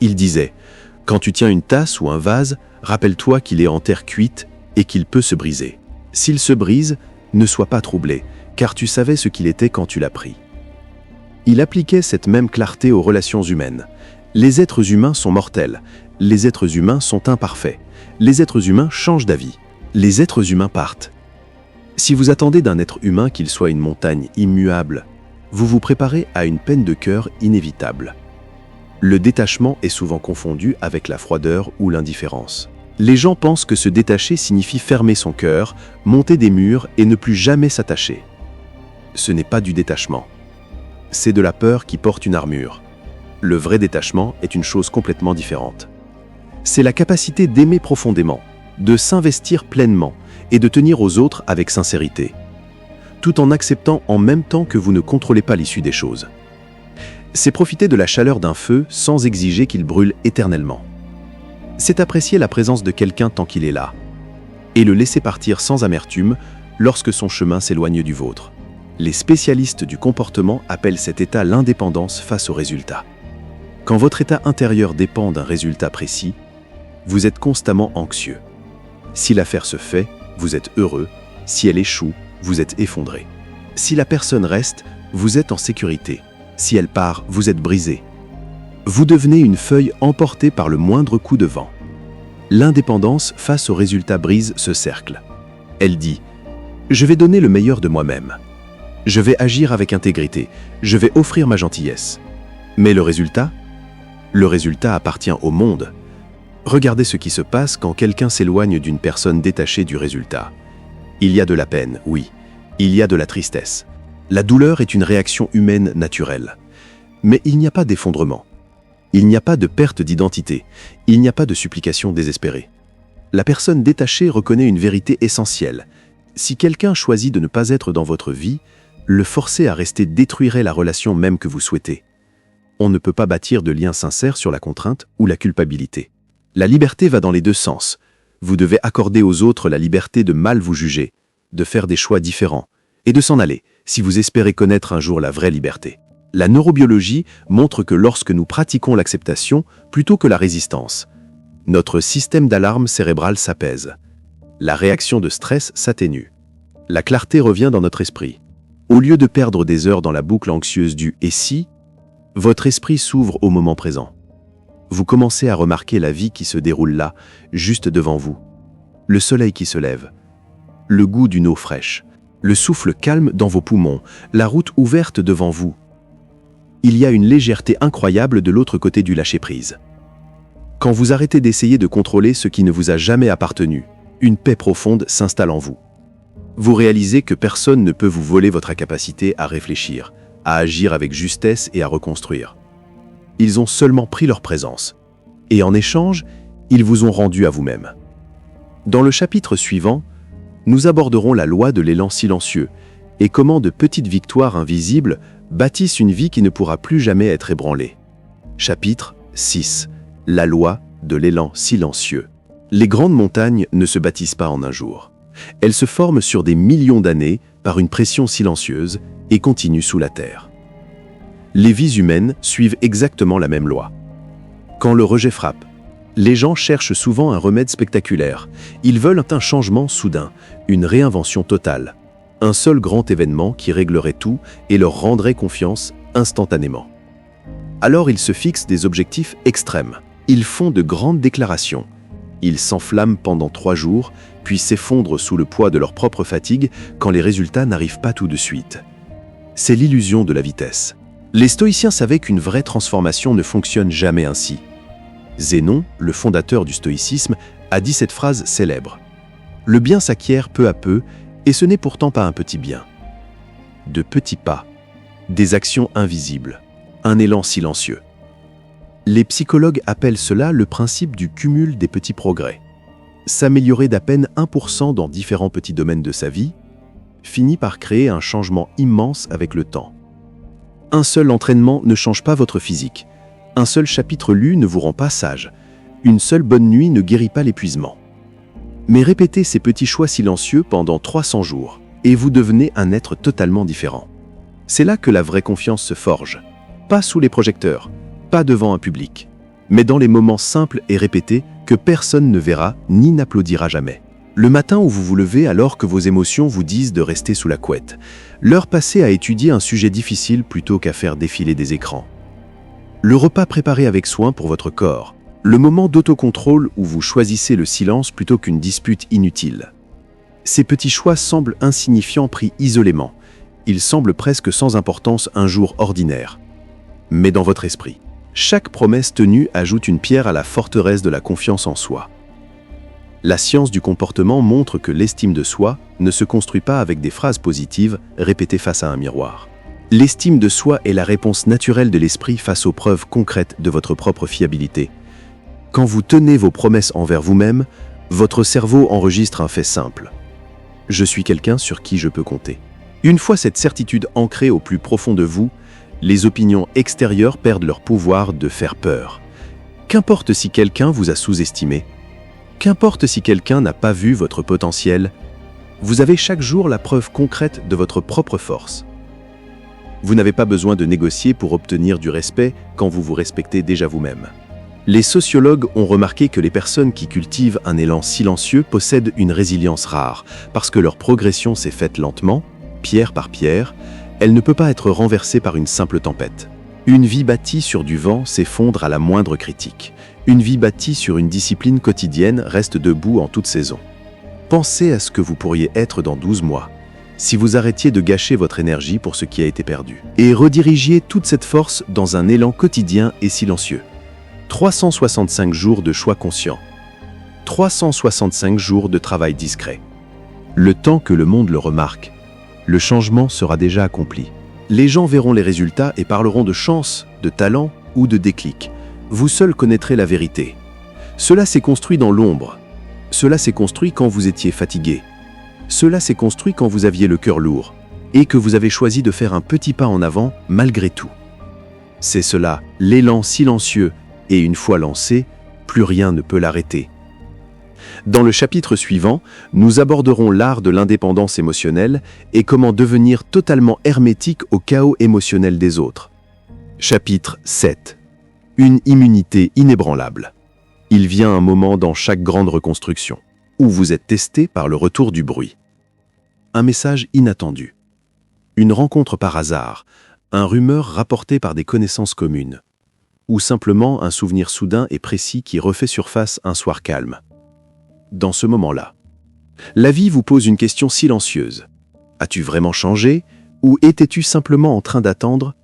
Il disait « Quand tu tiens une tasse ou un vase, rappelle-toi qu'il est en terre cuite et qu'il peut se briser. S'il se brise, ne sois pas troublé, car tu savais ce qu'il était quand tu l'as pris. » Il appliquait cette même clarté aux relations humaines. Les êtres humains sont mortels, les êtres humains sont imparfaits, les êtres humains changent d'avis, les êtres humains partent. Si vous attendez d'un être humain qu'il soit une montagne immuable, vous vous préparez à une peine de cœur inévitable. Le détachement est souvent confondu avec la froideur ou l'indifférence. Les gens pensent que se détacher signifie fermer son cœur, monter des murs et ne plus jamais s'attacher. Ce n'est pas du détachement. C'est de la peur qui porte une armure. Le vrai détachement est une chose complètement différente. C'est la capacité d'aimer profondément, de s'investir pleinement et de tenir aux autres avec sincérité, tout en acceptant en même temps que vous ne contrôlez pas l'issue des choses. C'est profiter de la chaleur d'un feu sans exiger qu'il brûle éternellement. C'est apprécier la présence de quelqu'un tant qu'il est là, et le laisser partir sans amertume lorsque son chemin s'éloigne du vôtre. Les spécialistes du comportement appellent cet état l'indépendance face au résultat. Quand votre état intérieur dépend d'un résultat précis, vous êtes constamment anxieux. Si l'affaire se fait, vous êtes heureux. Si elle échoue, vous êtes effondré. Si la personne reste, vous êtes en sécurité. Si elle part, vous êtes brisé. Vous devenez une feuille emportée par le moindre coup de vent. L'indépendance face au résultat brise ce cercle. Elle dit « Je vais donner le meilleur de moi-même. Je vais agir avec intégrité. Je vais offrir ma gentillesse. Mais le résultat ? Le résultat appartient au monde. Regardez ce qui se passe quand quelqu'un s'éloigne d'une personne détachée du résultat. Il y a de la peine, oui. Il y a de la tristesse. La douleur est une réaction humaine naturelle. Mais il n'y a pas d'effondrement. Il n'y a pas de perte d'identité. Il n'y a pas de supplication désespérée. La personne détachée reconnaît une vérité essentielle. Si quelqu'un choisit de ne pas être dans votre vie, le forcer à rester détruirait la relation même que vous souhaitez. On ne peut pas bâtir de liens sincères sur la contrainte ou la culpabilité. La liberté va dans les deux sens. Vous devez accorder aux autres la liberté de mal vous juger, de faire des choix différents, et de s'en aller, si vous espérez connaître un jour la vraie liberté. La neurobiologie montre que lorsque nous pratiquons l'acceptation plutôt que la résistance, notre système d'alarme cérébral s'apaise. La réaction de stress s'atténue. La clarté revient dans notre esprit. Au lieu de perdre des heures dans la boucle anxieuse du « et si », votre esprit s'ouvre au moment présent. Vous commencez à remarquer la vie qui se déroule là, juste devant vous. Le soleil qui se lève, le goût d'une eau fraîche, le souffle calme dans vos poumons, la route ouverte devant vous. Il y a une légèreté incroyable de l'autre côté du lâcher-prise. Quand vous arrêtez d'essayer de contrôler ce qui ne vous a jamais appartenu, une paix profonde s'installe en vous. Vous réalisez que personne ne peut vous voler votre capacité à réfléchir, à agir avec justesse et à reconstruire. Ils ont seulement pris leur présence, et en échange, ils vous ont rendu à vous-même. Dans le chapitre suivant, nous aborderons la loi de l'élan silencieux et comment de petites victoires invisibles bâtissent une vie qui ne pourra plus jamais être ébranlée. Chapitre 6. La loi de l'élan silencieux. Les grandes montagnes ne se bâtissent pas en un jour. Elles se forment sur des millions d'années par une pression silencieuse et continuent sous la terre. Les vies humaines suivent exactement la même loi. Quand le rejet frappe, les gens cherchent souvent un remède spectaculaire. Ils veulent un changement soudain, une réinvention totale. Un seul grand événement qui réglerait tout et leur rendrait confiance instantanément. Alors ils se fixent des objectifs extrêmes. Ils font de grandes déclarations. Ils s'enflamment pendant 3 jours, puis s'effondrent sous le poids de leur propre fatigue quand les résultats n'arrivent pas tout de suite. C'est l'illusion de la vitesse. Les stoïciens savaient qu'une vraie transformation ne fonctionne jamais ainsi. Zénon, le fondateur du stoïcisme, a dit cette phrase célèbre. « Le bien s'acquiert peu à peu, et ce n'est pourtant pas un petit bien. De petits pas, des actions invisibles, un élan silencieux. » Les psychologues appellent cela le principe du cumul des petits progrès. S'améliorer d'à peine 1% dans différents petits domaines de sa vie finit par créer un changement immense avec le temps. Un seul entraînement ne change pas votre physique. Un seul chapitre lu ne vous rend pas sage. Une seule bonne nuit ne guérit pas l'épuisement. Mais répétez ces petits choix silencieux pendant 300 jours, et vous devenez un être totalement différent. C'est là que la vraie confiance se forge. Pas sous les projecteurs, pas devant un public, mais dans les moments simples et répétés que personne ne verra ni n'applaudira jamais. Le matin où vous vous levez alors que vos émotions vous disent de rester sous la couette. L'heure passée à étudier un sujet difficile plutôt qu'à faire défiler des écrans. Le repas préparé avec soin pour votre corps. Le moment d'autocontrôle où vous choisissez le silence plutôt qu'une dispute inutile. Ces petits choix semblent insignifiants pris isolément. Ils semblent presque sans importance un jour ordinaire. Mais dans votre esprit, chaque promesse tenue ajoute une pierre à la forteresse de la confiance en soi. La science du comportement montre que l'estime de soi ne se construit pas avec des phrases positives répétées face à un miroir. L'estime de soi est la réponse naturelle de l'esprit face aux preuves concrètes de votre propre fiabilité. Quand vous tenez vos promesses envers vous-même, votre cerveau enregistre un fait simple. Je suis quelqu'un sur qui je peux compter. Une fois cette certitude ancrée au plus profond de vous, les opinions extérieures perdent leur pouvoir de faire peur. Qu'importe si quelqu'un vous a sous-estimé, qu'importe si quelqu'un n'a pas vu votre potentiel, vous avez chaque jour la preuve concrète de votre propre force. Vous n'avez pas besoin de négocier pour obtenir du respect quand vous vous respectez déjà vous-même. Les sociologues ont remarqué que les personnes qui cultivent un élan silencieux possèdent une résilience rare, parce que leur progression s'est faite lentement, pierre par pierre, elle ne peut pas être renversée par une simple tempête. Une vie bâtie sur du vent s'effondre à la moindre critique. Une vie bâtie sur une discipline quotidienne reste debout en toute saison. Pensez à ce que vous pourriez être dans 12 mois, si vous arrêtiez de gâcher votre énergie pour ce qui a été perdu, et redirigiez toute cette force dans un élan quotidien et silencieux. 365 jours de choix conscients. 365 jours de travail discret. Le temps que le monde le remarque, le changement sera déjà accompli. Les gens verront les résultats et parleront de chance, de talent ou de déclic. Vous seul connaîtrez la vérité. Cela s'est construit dans l'ombre. Cela s'est construit quand vous étiez fatigué. Cela s'est construit quand vous aviez le cœur lourd et que vous avez choisi de faire un petit pas en avant malgré tout. C'est cela, l'élan silencieux, et une fois lancé, plus rien ne peut l'arrêter. Dans le chapitre suivant, nous aborderons l'art de l'indépendance émotionnelle et comment devenir totalement hermétique au chaos émotionnel des autres. Chapitre 7. Une immunité inébranlable. Il vient un moment dans chaque grande reconstruction où vous êtes testé par le retour du bruit. Un message inattendu. Une rencontre par hasard, un rumeur rapporté par des connaissances communes. Ou simplement un souvenir soudain et précis qui refait surface un soir calme. Dans ce moment-là, La vie vous pose une question silencieuse. As-tu vraiment changé ou étais-tu simplement en train d'attendre?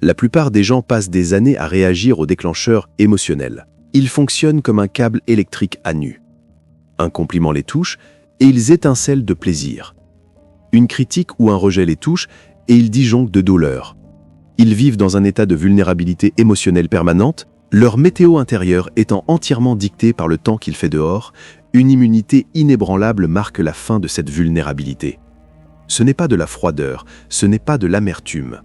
La plupart des gens passent des années à réagir aux déclencheurs émotionnels. Ils fonctionnent comme un câble électrique à nu. Un compliment les touche et ils étincellent de plaisir. Une critique ou un rejet les touche et ils disjonctent de douleur. Ils vivent dans un état de vulnérabilité émotionnelle permanente, leur météo intérieure étant entièrement dictée par le temps qu'il fait dehors. Une immunité inébranlable marque la fin de cette vulnérabilité. Ce n'est pas de la froideur, ce n'est pas de l'amertume.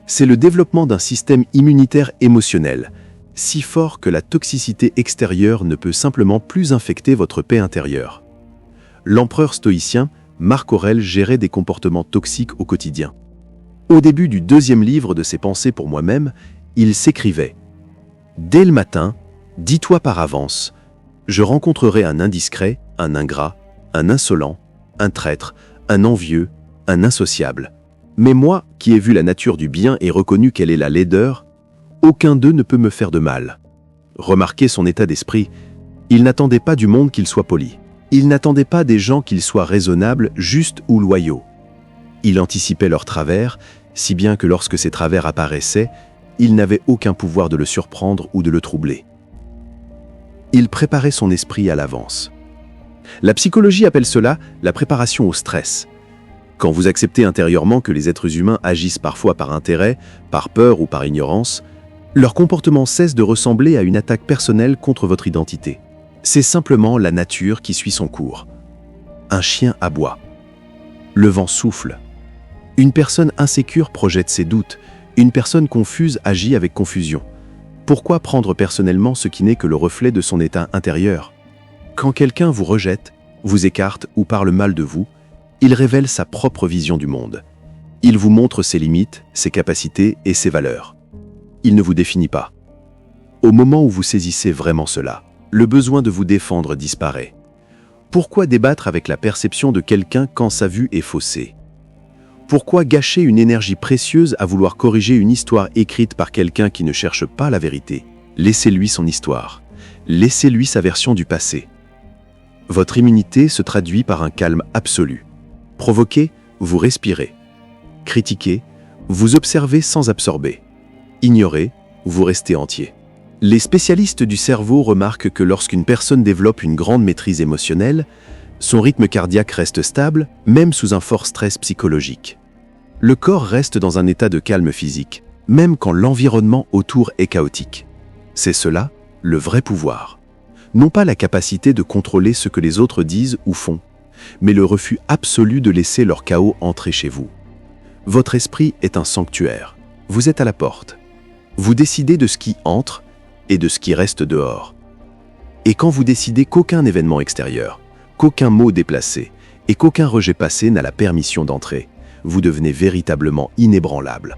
C'est le développement d'un système immunitaire émotionnel, si fort que la toxicité extérieure ne peut simplement plus infecter votre paix intérieure. L'empereur stoïcien, Marc Aurèle, gérait des comportements toxiques au quotidien. Au début du 2e livre de ses Pensées pour moi-même, il s'écrivait « Dès le matin, dis-toi par avance, je rencontrerai un indiscret, un ingrat, un insolent, un traître, un envieux, un insociable. Mais moi, qui ai vu la nature du bien et reconnu quelle est la laideur, aucun d'eux ne peut me faire de mal. » Remarquez son état d'esprit. Il n'attendait pas du monde qu'il soit poli. Il n'attendait pas des gens qu'ils soient raisonnables, justes ou loyaux. Il anticipait leurs travers, si bien que lorsque ces travers apparaissaient, il n'avait aucun pouvoir de le surprendre ou de le troubler. Il préparait son esprit à l'avance. La psychologie appelle cela la préparation au stress. Quand vous acceptez intérieurement que les êtres humains agissent parfois par intérêt, par peur ou par ignorance, leur comportement cesse de ressembler à une attaque personnelle contre votre identité. C'est simplement la nature qui suit son cours. Un chien aboie. Le vent souffle. Une personne insécure projette ses doutes. Une personne confuse agit avec confusion. Pourquoi prendre personnellement ce qui n'est que le reflet de son état intérieur? Quand quelqu'un vous rejette, vous écarte ou parle mal de vous, il révèle sa propre vision du monde. Il vous montre ses limites, ses capacités et ses valeurs. Il ne vous définit pas. Au moment où vous saisissez vraiment cela, le besoin de vous défendre disparaît. Pourquoi débattre avec la perception de quelqu'un quand sa vue est faussée? Pourquoi gâcher une énergie précieuse à vouloir corriger une histoire écrite par quelqu'un qui ne cherche pas la vérité? Laissez-lui son histoire. Laissez-lui sa version du passé. Votre immunité se traduit par un calme absolu. Provoquez, vous respirez. Critiquez, vous observez sans absorber. Ignorez, vous restez entier. Les spécialistes du cerveau remarquent que lorsqu'une personne développe une grande maîtrise émotionnelle, son rythme cardiaque reste stable, même sous un fort stress psychologique. Le corps reste dans un état de calme physique, même quand l'environnement autour est chaotique. C'est cela, le vrai pouvoir. Non pas la capacité de contrôler ce que les autres disent ou font, mais le refus absolu de laisser leur chaos entrer chez vous. Votre esprit est un sanctuaire. Vous êtes à la porte. Vous décidez de ce qui entre et de ce qui reste dehors. Et quand vous décidez qu'aucun événement extérieur, qu'aucun mot déplacé et qu'aucun rejet passé n'a la permission d'entrer, vous devenez véritablement inébranlable.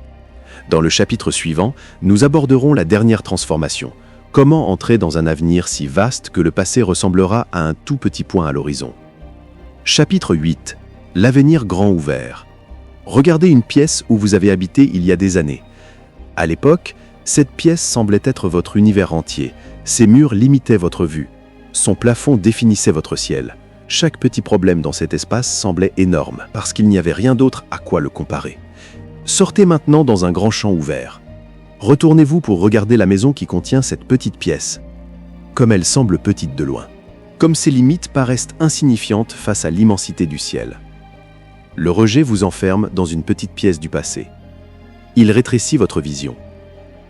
Dans le chapitre suivant, nous aborderons la dernière transformation. Comment entrer dans un avenir si vaste que le passé ressemblera à un tout petit point à l'horizon. Chapitre 8. L'avenir grand ouvert. Regardez une pièce où vous avez habité il y a des années. À l'époque, cette pièce semblait être votre univers entier. Ses murs limitaient votre vue. Son plafond définissait votre ciel. Chaque petit problème dans cet espace semblait énorme, parce qu'il n'y avait rien d'autre à quoi le comparer. Sortez maintenant dans un grand champ ouvert. Retournez-vous pour regarder la maison qui contient cette petite pièce. Comme elle semble petite de loin. Comme ses limites paraissent insignifiantes face à l'immensité du ciel. Le rejet vous enferme dans une petite pièce du passé. Il rétrécit votre vision.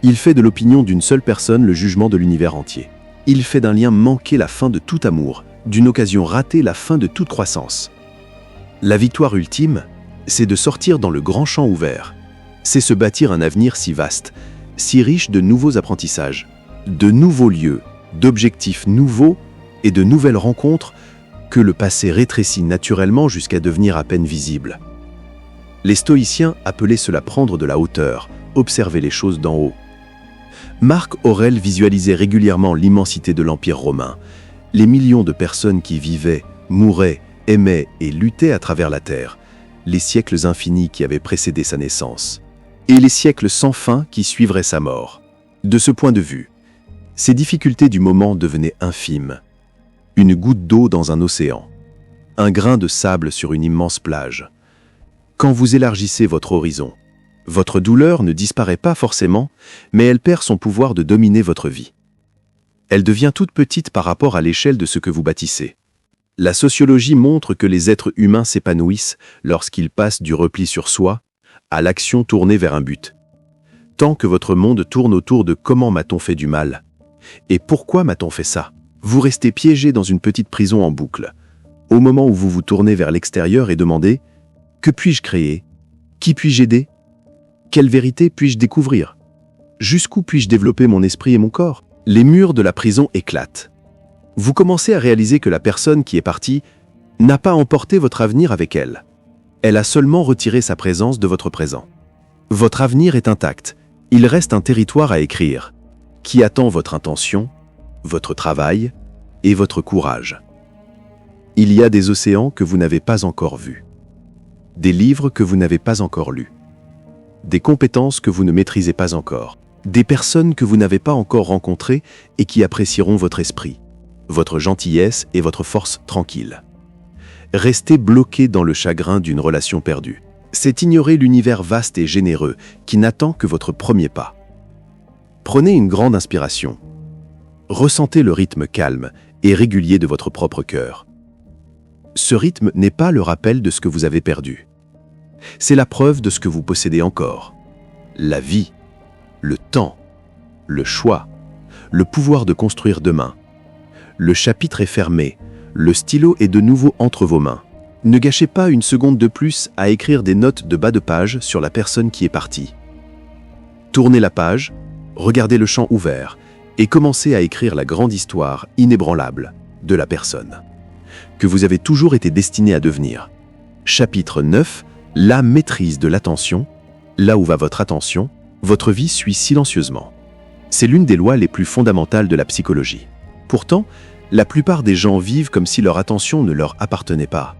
Il fait de l'opinion d'une seule personne le jugement de l'univers entier. Il fait d'un lien manqué la fin de tout amour, d'une occasion ratée la fin de toute croissance. La victoire ultime, c'est de sortir dans le grand champ ouvert. C'est se bâtir un avenir si vaste, si riche de nouveaux apprentissages, de nouveaux lieux, d'objectifs nouveaux et de nouvelles rencontres que le passé rétrécit naturellement jusqu'à devenir à peine visible. Les stoïciens appelaient cela prendre de la hauteur, observer les choses d'en haut. Marc Aurèle visualisait régulièrement l'immensité de l'Empire romain, les millions de personnes qui vivaient, mouraient, aimaient et luttaient à travers la terre, les siècles infinis qui avaient précédé sa naissance, et les siècles sans fin qui suivraient sa mort. De ce point de vue, ces difficultés du moment devenaient infimes, une goutte d'eau dans un océan, un grain de sable sur une immense plage. Quand vous élargissez votre horizon, votre douleur ne disparaît pas forcément, mais elle perd son pouvoir de dominer votre vie. Elle devient toute petite par rapport à l'échelle de ce que vous bâtissez. La sociologie montre que les êtres humains s'épanouissent lorsqu'ils passent du repli sur soi à l'action tournée vers un but. Tant que votre monde tourne autour de « comment m'a-t-on fait du mal ?» et « pourquoi m'a-t-on fait ça ?», vous restez piégé dans une petite prison en boucle. Au moment où vous vous tournez vers l'extérieur et demandez « que puis-je créer ? Qui puis-je aider ? Quelle vérité puis-je découvrir ? Jusqu'où puis-je développer mon esprit et mon corps ?» Les murs de la prison éclatent. Vous commencez à réaliser que la personne qui est partie n'a pas emporté votre avenir avec elle. Elle a seulement retiré sa présence de votre présent. Votre avenir est intact. Il reste un territoire à écrire, qui attend votre intention, votre travail et votre courage. Il y a des océans que vous n'avez pas encore vus, des livres que vous n'avez pas encore lus, des compétences que vous ne maîtrisez pas encore, des personnes que vous n'avez pas encore rencontrées et qui apprécieront votre esprit, votre gentillesse et votre force tranquille. Rester bloqué dans le chagrin d'une relation perdue, c'est ignorer l'univers vaste et généreux qui n'attend que votre premier pas. Prenez une grande inspiration. Ressentez le rythme calme et régulier de votre propre cœur. Ce rythme n'est pas le rappel de ce que vous avez perdu. C'est la preuve de ce que vous possédez encore. La vie, le temps, le choix, le pouvoir de construire demain. Le chapitre est fermé, le stylo est de nouveau entre vos mains. Ne gâchez pas une seconde de plus à écrire des notes de bas de page sur la personne qui est partie. Tournez la page, regardez le champ ouvert et commencez à écrire la grande histoire inébranlable de la personne que vous avez toujours été destiné à devenir. Chapitre 9, la maîtrise de l'attention. Là où va votre attention, votre vie suit silencieusement. C'est l'une des lois les plus fondamentales de la psychologie. Pourtant, la plupart des gens vivent comme si leur attention ne leur appartenait pas.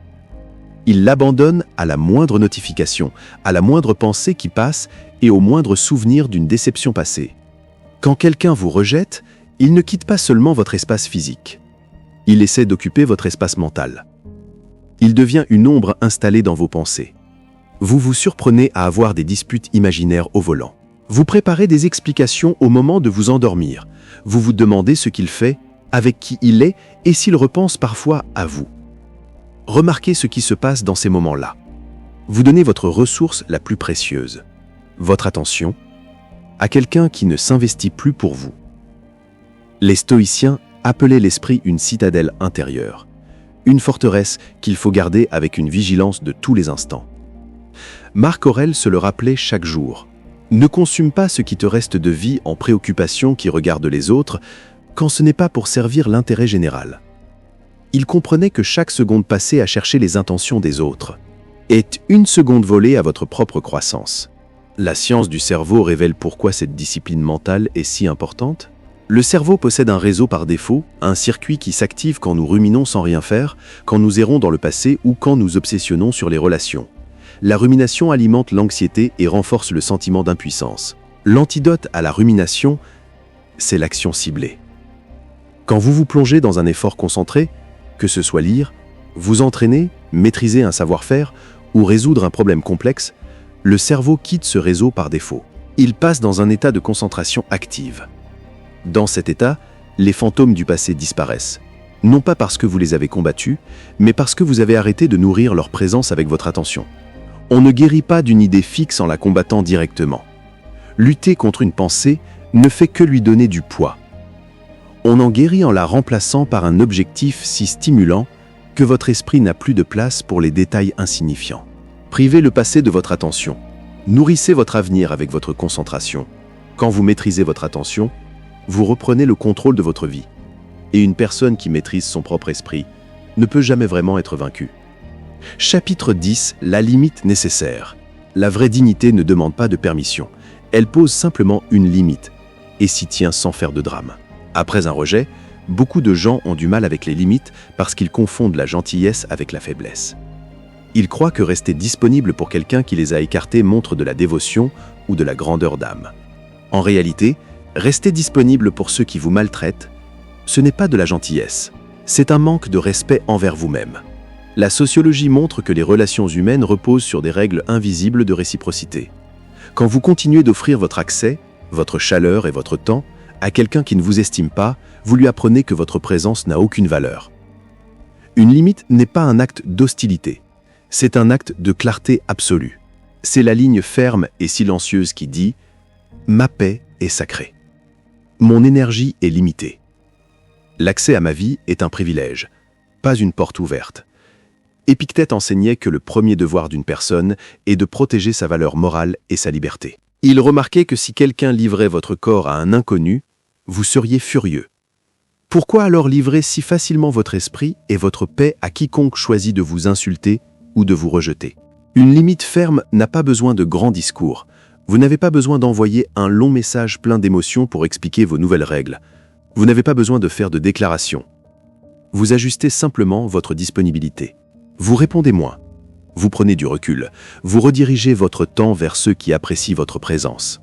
Ils l'abandonnent à la moindre notification, à la moindre pensée qui passe et au moindre souvenir d'une déception passée. Quand quelqu'un vous rejette, il ne quitte pas seulement votre espace physique. Il essaie d'occuper votre espace mental. Il devient une ombre installée dans vos pensées. Vous vous surprenez à avoir des disputes imaginaires au volant. Vous préparez des explications au moment de vous endormir. Vous vous demandez ce qu'il fait, avec qui il est et s'il repense parfois à vous. Remarquez ce qui se passe dans ces moments-là. Vous donnez votre ressource la plus précieuse, votre attention, à quelqu'un qui ne s'investit plus pour vous. Les stoïciens appelaient l'esprit une citadelle intérieure, une forteresse qu'il faut garder avec une vigilance de tous les instants. Marc Aurèle se le rappelait chaque jour. Ne consume pas ce qui te reste de vie en préoccupations qui regardent les autres, quand ce n'est pas pour servir l'intérêt général. Il comprenait que chaque seconde passée à chercher les intentions des autres est une seconde volée à votre propre croissance. La science du cerveau révèle pourquoi cette discipline mentale est si importante. Le cerveau possède un réseau par défaut, un circuit qui s'active quand nous ruminons sans rien faire, quand nous errons dans le passé ou quand nous obsessionnons sur les relations. La rumination alimente l'anxiété et renforce le sentiment d'impuissance. L'antidote à la rumination, c'est l'action ciblée. Quand vous vous plongez dans un effort concentré, que ce soit lire, vous entraîner, maîtriser un savoir-faire ou résoudre un problème complexe, le cerveau quitte ce réseau par défaut. Il passe dans un état de concentration active. Dans cet état, les fantômes du passé disparaissent. Non pas parce que vous les avez combattus, mais parce que vous avez arrêté de nourrir leur présence avec votre attention. On ne guérit pas d'une idée fixe en la combattant directement. Lutter contre une pensée ne fait que lui donner du poids. On en guérit en la remplaçant par un objectif si stimulant que votre esprit n'a plus de place pour les détails insignifiants. Privez le passé de votre attention. Nourrissez votre avenir avec votre concentration. Quand vous maîtrisez votre attention, vous reprenez le contrôle de votre vie. Et une personne qui maîtrise son propre esprit ne peut jamais vraiment être vaincue. Chapitre 10. La limite nécessaire. La vraie dignité ne demande pas de permission. Elle pose simplement une limite et s'y tient sans faire de drame. Après un rejet, beaucoup de gens ont du mal avec les limites parce qu'ils confondent la gentillesse avec la faiblesse. Ils croient que rester disponible pour quelqu'un qui les a écartés montre de la dévotion ou de la grandeur d'âme. En réalité, rester disponible pour ceux qui vous maltraitent, ce n'est pas de la gentillesse, c'est un manque de respect envers vous-même. La sociologie montre que les relations humaines reposent sur des règles invisibles de réciprocité. Quand vous continuez d'offrir votre accès, votre chaleur et votre temps à quelqu'un qui ne vous estime pas, vous lui apprenez que votre présence n'a aucune valeur. Une limite n'est pas un acte d'hostilité, c'est un acte de clarté absolue. C'est la ligne ferme et silencieuse qui dit « Ma paix est sacrée. Mon énergie est limitée. L'accès à ma vie est un privilège, pas une porte ouverte. » Épictète enseignait que le premier devoir d'une personne est de protéger sa valeur morale et sa liberté. Il remarquait que si quelqu'un livrait votre corps à un inconnu, vous seriez furieux. Pourquoi alors livrer si facilement votre esprit et votre paix à quiconque choisit de vous insulter ou de vous rejeter? Une limite ferme n'a pas besoin de grands discours. Vous n'avez pas besoin d'envoyer un long message plein d'émotions pour expliquer vos nouvelles règles. Vous n'avez pas besoin de faire de déclarations. Vous ajustez simplement votre disponibilité. Vous répondez moins. Vous prenez du recul. Vous redirigez votre temps vers ceux qui apprécient votre présence.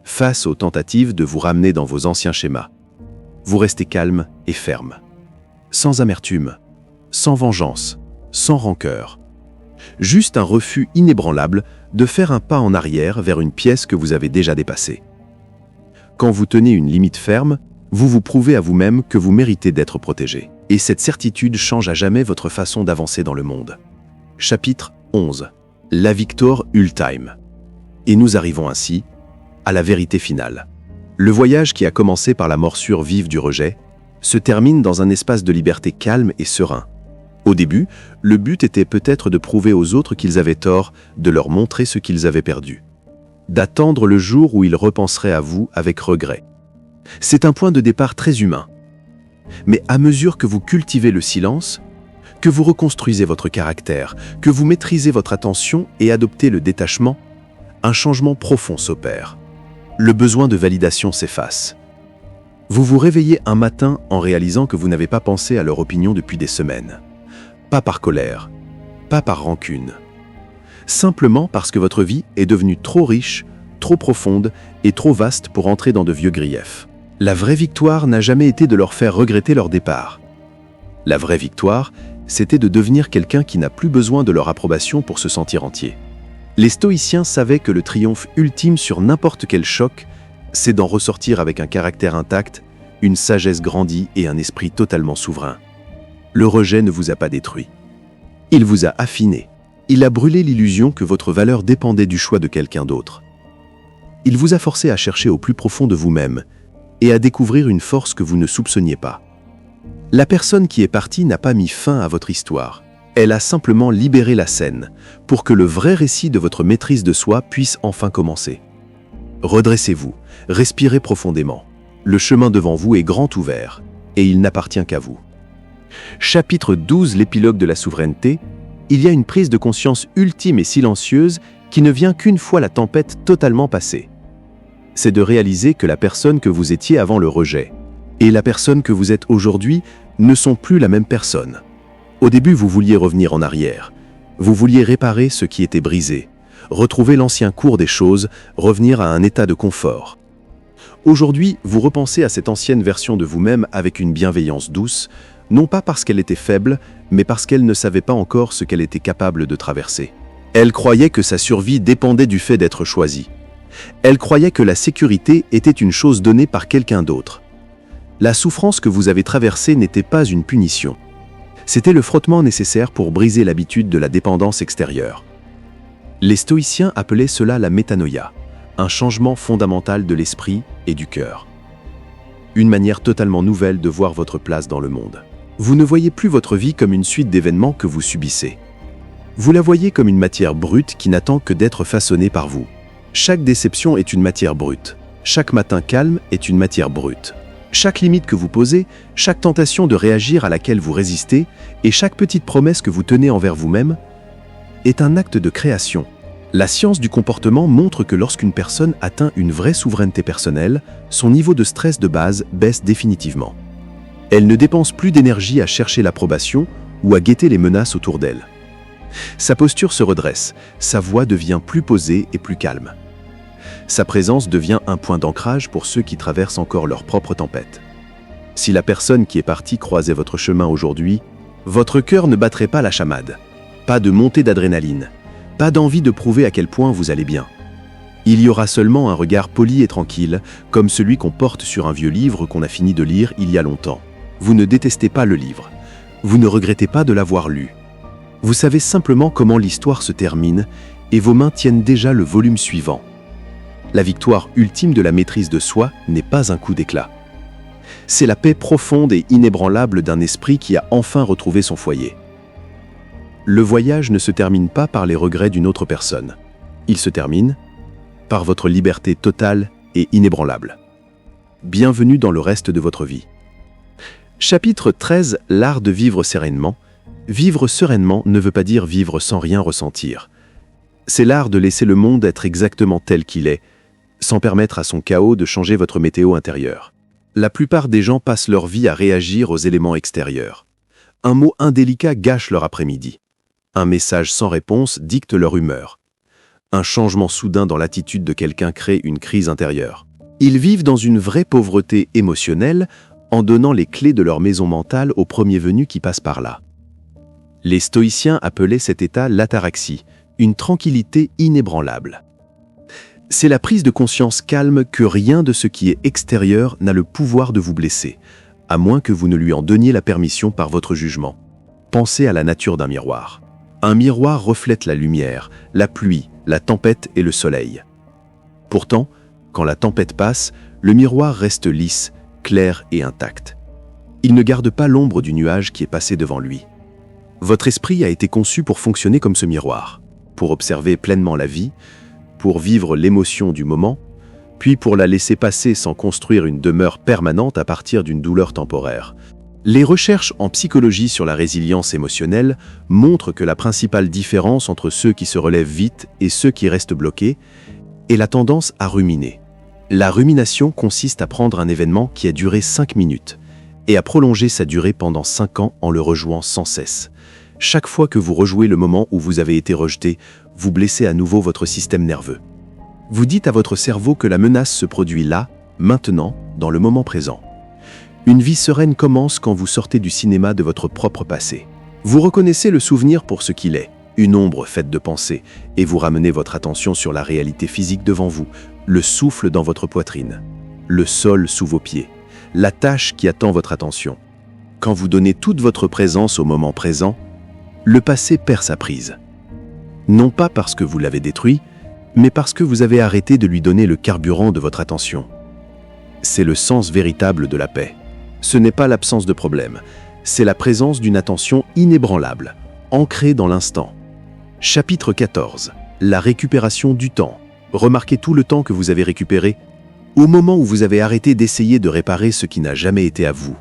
Face aux tentatives de vous ramener dans vos anciens schémas, vous restez calme et ferme. Sans amertume, sans vengeance, sans rancœur. Juste un refus inébranlable de faire un pas en arrière vers une pièce que vous avez déjà dépassée. Quand vous tenez une limite ferme, vous vous prouvez à vous-même que vous méritez d'être protégé. Et cette certitude change à jamais votre façon d'avancer dans le monde. Chapitre 11. La victoire ultime. Et nous arrivons ainsi à la vérité finale. Le voyage qui a commencé par la morsure vive du rejet se termine dans un espace de liberté calme et serein. Au début, le but était peut-être de prouver aux autres qu'ils avaient tort, de leur montrer ce qu'ils avaient perdu. D'attendre le jour où ils repenseraient à vous avec regret. C'est un point de départ très humain. Mais à mesure que vous cultivez le silence, que vous reconstruisez votre caractère, que vous maîtrisez votre attention et adoptez le détachement, un changement profond s'opère. Le besoin de validation s'efface. Vous vous réveillez un matin en réalisant que vous n'avez pas pensé à leur opinion depuis des semaines. Pas par colère, pas par rancune. Simplement parce que votre vie est devenue trop riche, trop profonde et trop vaste pour entrer dans de vieux griefs. La vraie victoire n'a jamais été de leur faire regretter leur départ. La vraie victoire, c'était de devenir quelqu'un qui n'a plus besoin de leur approbation pour se sentir entier. Les stoïciens savaient que le triomphe ultime sur n'importe quel choc, c'est d'en ressortir avec un caractère intact, une sagesse grandie et un esprit totalement souverain. Le rejet ne vous a pas détruit. Il vous a affiné. Il a brûlé l'illusion que votre valeur dépendait du choix de quelqu'un d'autre. Il vous a forcé à chercher au plus profond de vous-même et à découvrir une force que vous ne soupçonniez pas. La personne qui est partie n'a pas mis fin à votre histoire. Elle a simplement libéré la scène pour que le vrai récit de votre maîtrise de soi puisse enfin commencer. Redressez-vous, respirez profondément. Le chemin devant vous est grand ouvert et il n'appartient qu'à vous. Chapitre 12, l'épilogue de la souveraineté. Il y a une prise de conscience ultime et silencieuse qui ne vient qu'une fois la tempête totalement passée. C'est de réaliser que la personne que vous étiez avant le rejet et la personne que vous êtes aujourd'hui ne sont plus la même personne. Au début, vous vouliez revenir en arrière. Vous vouliez réparer ce qui était brisé, retrouver l'ancien cours des choses, revenir à un état de confort. Aujourd'hui, vous repensez à cette ancienne version de vous-même avec une bienveillance douce, non pas parce qu'elle était faible, mais parce qu'elle ne savait pas encore ce qu'elle était capable de traverser. Elle croyait que sa survie dépendait du fait d'être choisie. Elle croyait que la sécurité était une chose donnée par quelqu'un d'autre. La souffrance que vous avez traversée n'était pas une punition. C'était le frottement nécessaire pour briser l'habitude de la dépendance extérieure. Les stoïciens appelaient cela la métanoïa, un changement fondamental de l'esprit et du cœur. Une manière totalement nouvelle de voir votre place dans le monde. Vous ne voyez plus votre vie comme une suite d'événements que vous subissez. Vous la voyez comme une matière brute qui n'attend que d'être façonnée par vous. Chaque déception est une matière brute. Chaque matin calme est une matière brute. Chaque limite que vous posez, chaque tentation de réagir à laquelle vous résistez et chaque petite promesse que vous tenez envers vous-même est un acte de création. La science du comportement montre que lorsqu'une personne atteint une vraie souveraineté personnelle, son niveau de stress de base baisse définitivement. Elle ne dépense plus d'énergie à chercher l'approbation ou à guetter les menaces autour d'elle. Sa posture se redresse, sa voix devient plus posée et plus calme. Sa présence devient un point d'ancrage pour ceux qui traversent encore leur propre tempête. Si la personne qui est partie croisait votre chemin aujourd'hui, Votre cœur ne battrait pas la chamade. Pas de montée d'adrénaline. Pas d'envie de prouver à quel point vous allez bien. Il y aura seulement un regard poli et tranquille, comme celui qu'on porte sur un vieux livre qu'on a fini de lire il y a longtemps. Vous ne détestez pas le livre. Vous ne regrettez pas de l'avoir lu. Vous savez simplement comment l'histoire se termine et vos mains tiennent déjà le volume suivant. La victoire ultime de la maîtrise de soi n'est pas un coup d'éclat. C'est la paix profonde et inébranlable d'un esprit qui a enfin retrouvé son foyer. Le voyage ne se termine pas par les regrets d'une autre personne. Il se termine par votre liberté totale et inébranlable. Bienvenue dans le reste de votre vie. Chapitre 13, l'art de vivre sereinement. Vivre sereinement ne veut pas dire vivre sans rien ressentir. C'est l'art de laisser le monde être exactement tel qu'il est, sans permettre à son chaos de changer votre météo intérieure. La plupart des gens passent leur vie à réagir aux éléments extérieurs. Un mot indélicat gâche leur après-midi. Un message sans réponse dicte leur humeur. Un changement soudain dans l'attitude de quelqu'un crée une crise intérieure. Ils vivent dans une vraie pauvreté émotionnelle en donnant les clés de leur maison mentale au premier venu qui passe par là. Les stoïciens appelaient cet état l'ataraxie, une tranquillité inébranlable. C'est la prise de conscience calme que rien de ce qui est extérieur n'a le pouvoir de vous blesser, à moins que vous ne lui en donniez la permission par votre jugement. Pensez à la nature d'un miroir. Un miroir reflète la lumière, la pluie, la tempête et le soleil. Pourtant, quand la tempête passe, le miroir reste lisse, clair et intact. Il ne garde pas l'ombre du nuage qui est passé devant lui. Votre esprit a été conçu pour fonctionner comme ce miroir, pour observer pleinement la vie, pour vivre l'émotion du moment, puis pour la laisser passer sans construire une demeure permanente à partir d'une douleur temporaire. Les recherches en psychologie sur la résilience émotionnelle montrent que la principale différence entre ceux qui se relèvent vite et ceux qui restent bloqués est la tendance à ruminer. La rumination consiste à prendre un événement qui a duré 5 minutes et à prolonger sa durée pendant 5 ans en le rejouant sans cesse. Chaque fois que vous rejouez le moment où vous avez été rejeté, vous blessez à nouveau votre système nerveux. Vous dites à votre cerveau que la menace se produit là, maintenant, dans le moment présent. Une vie sereine commence quand vous sortez du cinéma de votre propre passé. Vous reconnaissez le souvenir pour ce qu'il est, une ombre faite de pensées, et vous ramenez votre attention sur la réalité physique devant vous, le souffle dans votre poitrine, le sol sous vos pieds, la tâche qui attend votre attention. Quand vous donnez toute votre présence au moment présent, le passé perd sa prise. Non pas parce que vous l'avez détruit, mais parce que vous avez arrêté de lui donner le carburant de votre attention. C'est le sens véritable de la paix. Ce n'est pas l'absence de problème, c'est la présence d'une attention inébranlable, ancrée dans l'instant. Chapitre 14. La récupération du temps. Remarquez tout le temps que vous avez récupéré au moment où vous avez arrêté d'essayer de réparer ce qui n'a jamais été à vous.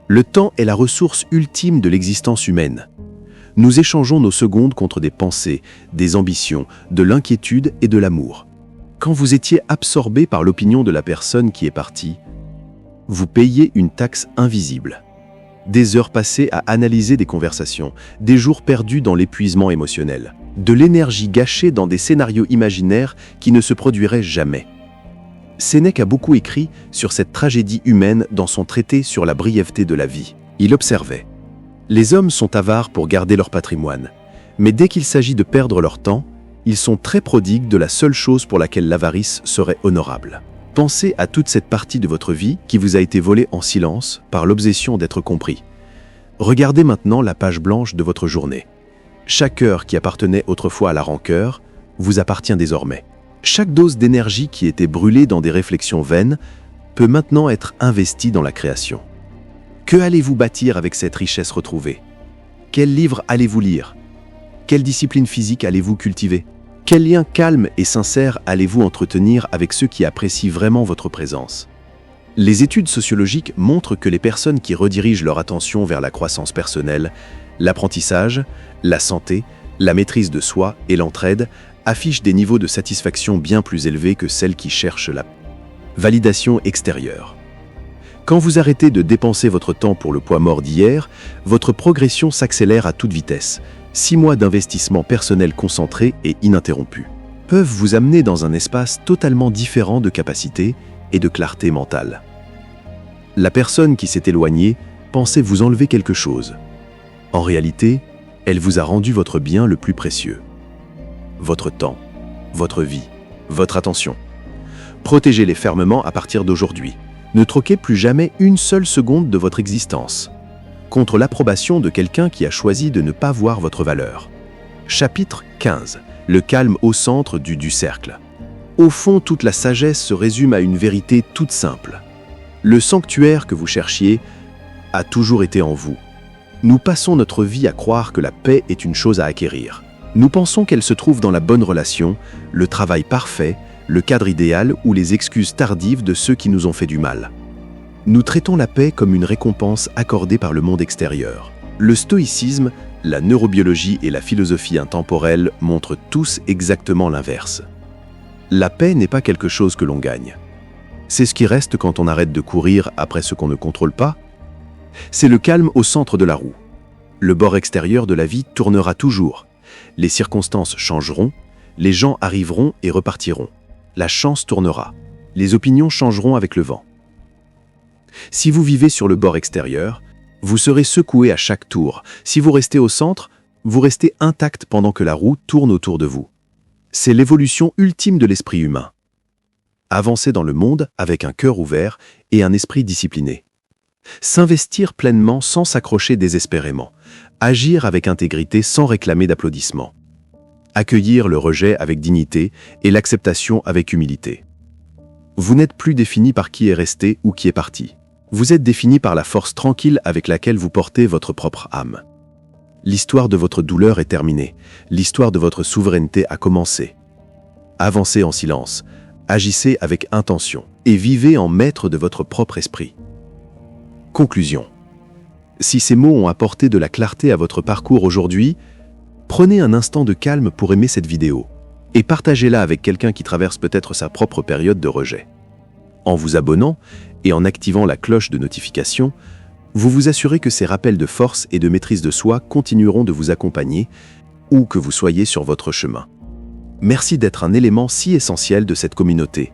Le temps est la ressource ultime de l'existence humaine. Nous échangeons nos secondes contre des pensées, des ambitions, de l'inquiétude et de l'amour. Quand vous étiez absorbé par l'opinion de la personne qui est partie, vous payez une taxe invisible. Des heures passées à analyser des conversations, des jours perdus dans l'épuisement émotionnel, de l'énergie gâchée dans des scénarios imaginaires qui ne se produiraient jamais. Sénèque a beaucoup écrit sur cette tragédie humaine dans son traité sur la brièveté de la vie. Il observait: les hommes sont avares pour garder leur patrimoine, mais dès qu'il s'agit de perdre leur temps, ils sont très prodigues de la seule chose pour laquelle l'avarice serait honorable. Pensez à toute cette partie de votre vie qui vous a été volée en silence par l'obsession d'être compris. Regardez maintenant la page blanche de votre journée. Chaque heure qui appartenait autrefois à la rancœur vous appartient désormais. Chaque dose d'énergie qui était brûlée dans des réflexions vaines peut maintenant être investie dans la création. Que allez-vous bâtir avec cette richesse retrouvée? Quel livre allez-vous lire? Quelle discipline physique allez-vous cultiver? Quel lien calme et sincère allez-vous entretenir avec ceux qui apprécient vraiment votre présence? Les études sociologiques montrent que les personnes qui redirigent leur attention vers la croissance personnelle, l'apprentissage, la santé, la maîtrise de soi et l'entraide affichent des niveaux de satisfaction bien plus élevés que celles qui cherchent la validation extérieure. Quand vous arrêtez de dépenser votre temps pour le poids mort d'hier, votre progression s'accélère à toute vitesse. 6 mois d'investissement personnel concentré et ininterrompu peuvent vous amener dans un espace totalement différent de capacité et de clarté mentale. La personne qui s'est éloignée pensait vous enlever quelque chose. En réalité, elle vous a rendu votre bien le plus précieux. Votre temps, votre vie, votre attention. Protégez-les fermement à partir d'aujourd'hui. Ne troquez plus jamais une seule seconde de votre existence contre l'approbation de quelqu'un qui a choisi de ne pas voir votre valeur. Chapitre 15. Le calme au centre du cercle. Au fond, toute la sagesse se résume à une vérité toute simple. Le sanctuaire que vous cherchiez a toujours été en vous. Nous passons notre vie à croire que la paix est une chose à acquérir. Nous pensons qu'elle se trouve dans la bonne relation, le travail parfait, le cadre idéal ou les excuses tardives de ceux qui nous ont fait du mal. Nous traitons la paix comme une récompense accordée par le monde extérieur. Le stoïcisme, la neurobiologie et la philosophie intemporelle montrent tous exactement l'inverse. La paix n'est pas quelque chose que l'on gagne. C'est ce qui reste quand on arrête de courir après ce qu'on ne contrôle pas. C'est le calme au centre de la roue. Le bord extérieur de la vie tournera toujours. Les circonstances changeront, les gens arriveront et repartiront. La chance tournera. Les opinions changeront avec le vent. Si vous vivez sur le bord extérieur, vous serez secoué à chaque tour. Si vous restez au centre, vous restez intact pendant que la roue tourne autour de vous. C'est l'évolution ultime de l'esprit humain. Avancer dans le monde avec un cœur ouvert et un esprit discipliné. S'investir pleinement sans s'accrocher désespérément. Agir avec intégrité sans réclamer d'applaudissements. Accueillir le rejet avec dignité et l'acceptation avec humilité. Vous n'êtes plus défini par qui est resté ou qui est parti. Vous êtes défini par la force tranquille avec laquelle vous portez votre propre âme. L'histoire de votre douleur est terminée. L'histoire de votre souveraineté a commencé. Avancez en silence, agissez avec intention et vivez en maître de votre propre esprit. Conclusion. Si ces mots ont apporté de la clarté à votre parcours aujourd'hui, prenez un instant de calme pour aimer cette vidéo et partagez-la avec quelqu'un qui traverse peut-être sa propre période de rejet. En vous abonnant et en activant la cloche de notification, vous vous assurez que ces rappels de force et de maîtrise de soi continueront de vous accompagner où que vous soyez sur votre chemin. Merci d'être un élément si essentiel de cette communauté.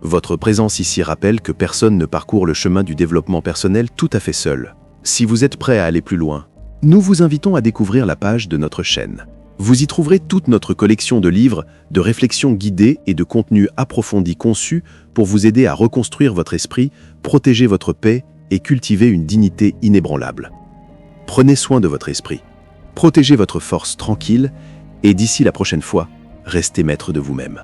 Votre présence ici rappelle que personne ne parcourt le chemin du développement personnel tout à fait seul. Si vous êtes prêt à aller plus loin, nous vous invitons à découvrir la page de notre chaîne. Vous y trouverez toute notre collection de livres, de réflexions guidées et de contenus approfondis conçus pour vous aider à reconstruire votre esprit, protéger votre paix et cultiver une dignité inébranlable. Prenez soin de votre esprit, protégez votre force tranquille et d'ici la prochaine fois, restez maître de vous-même.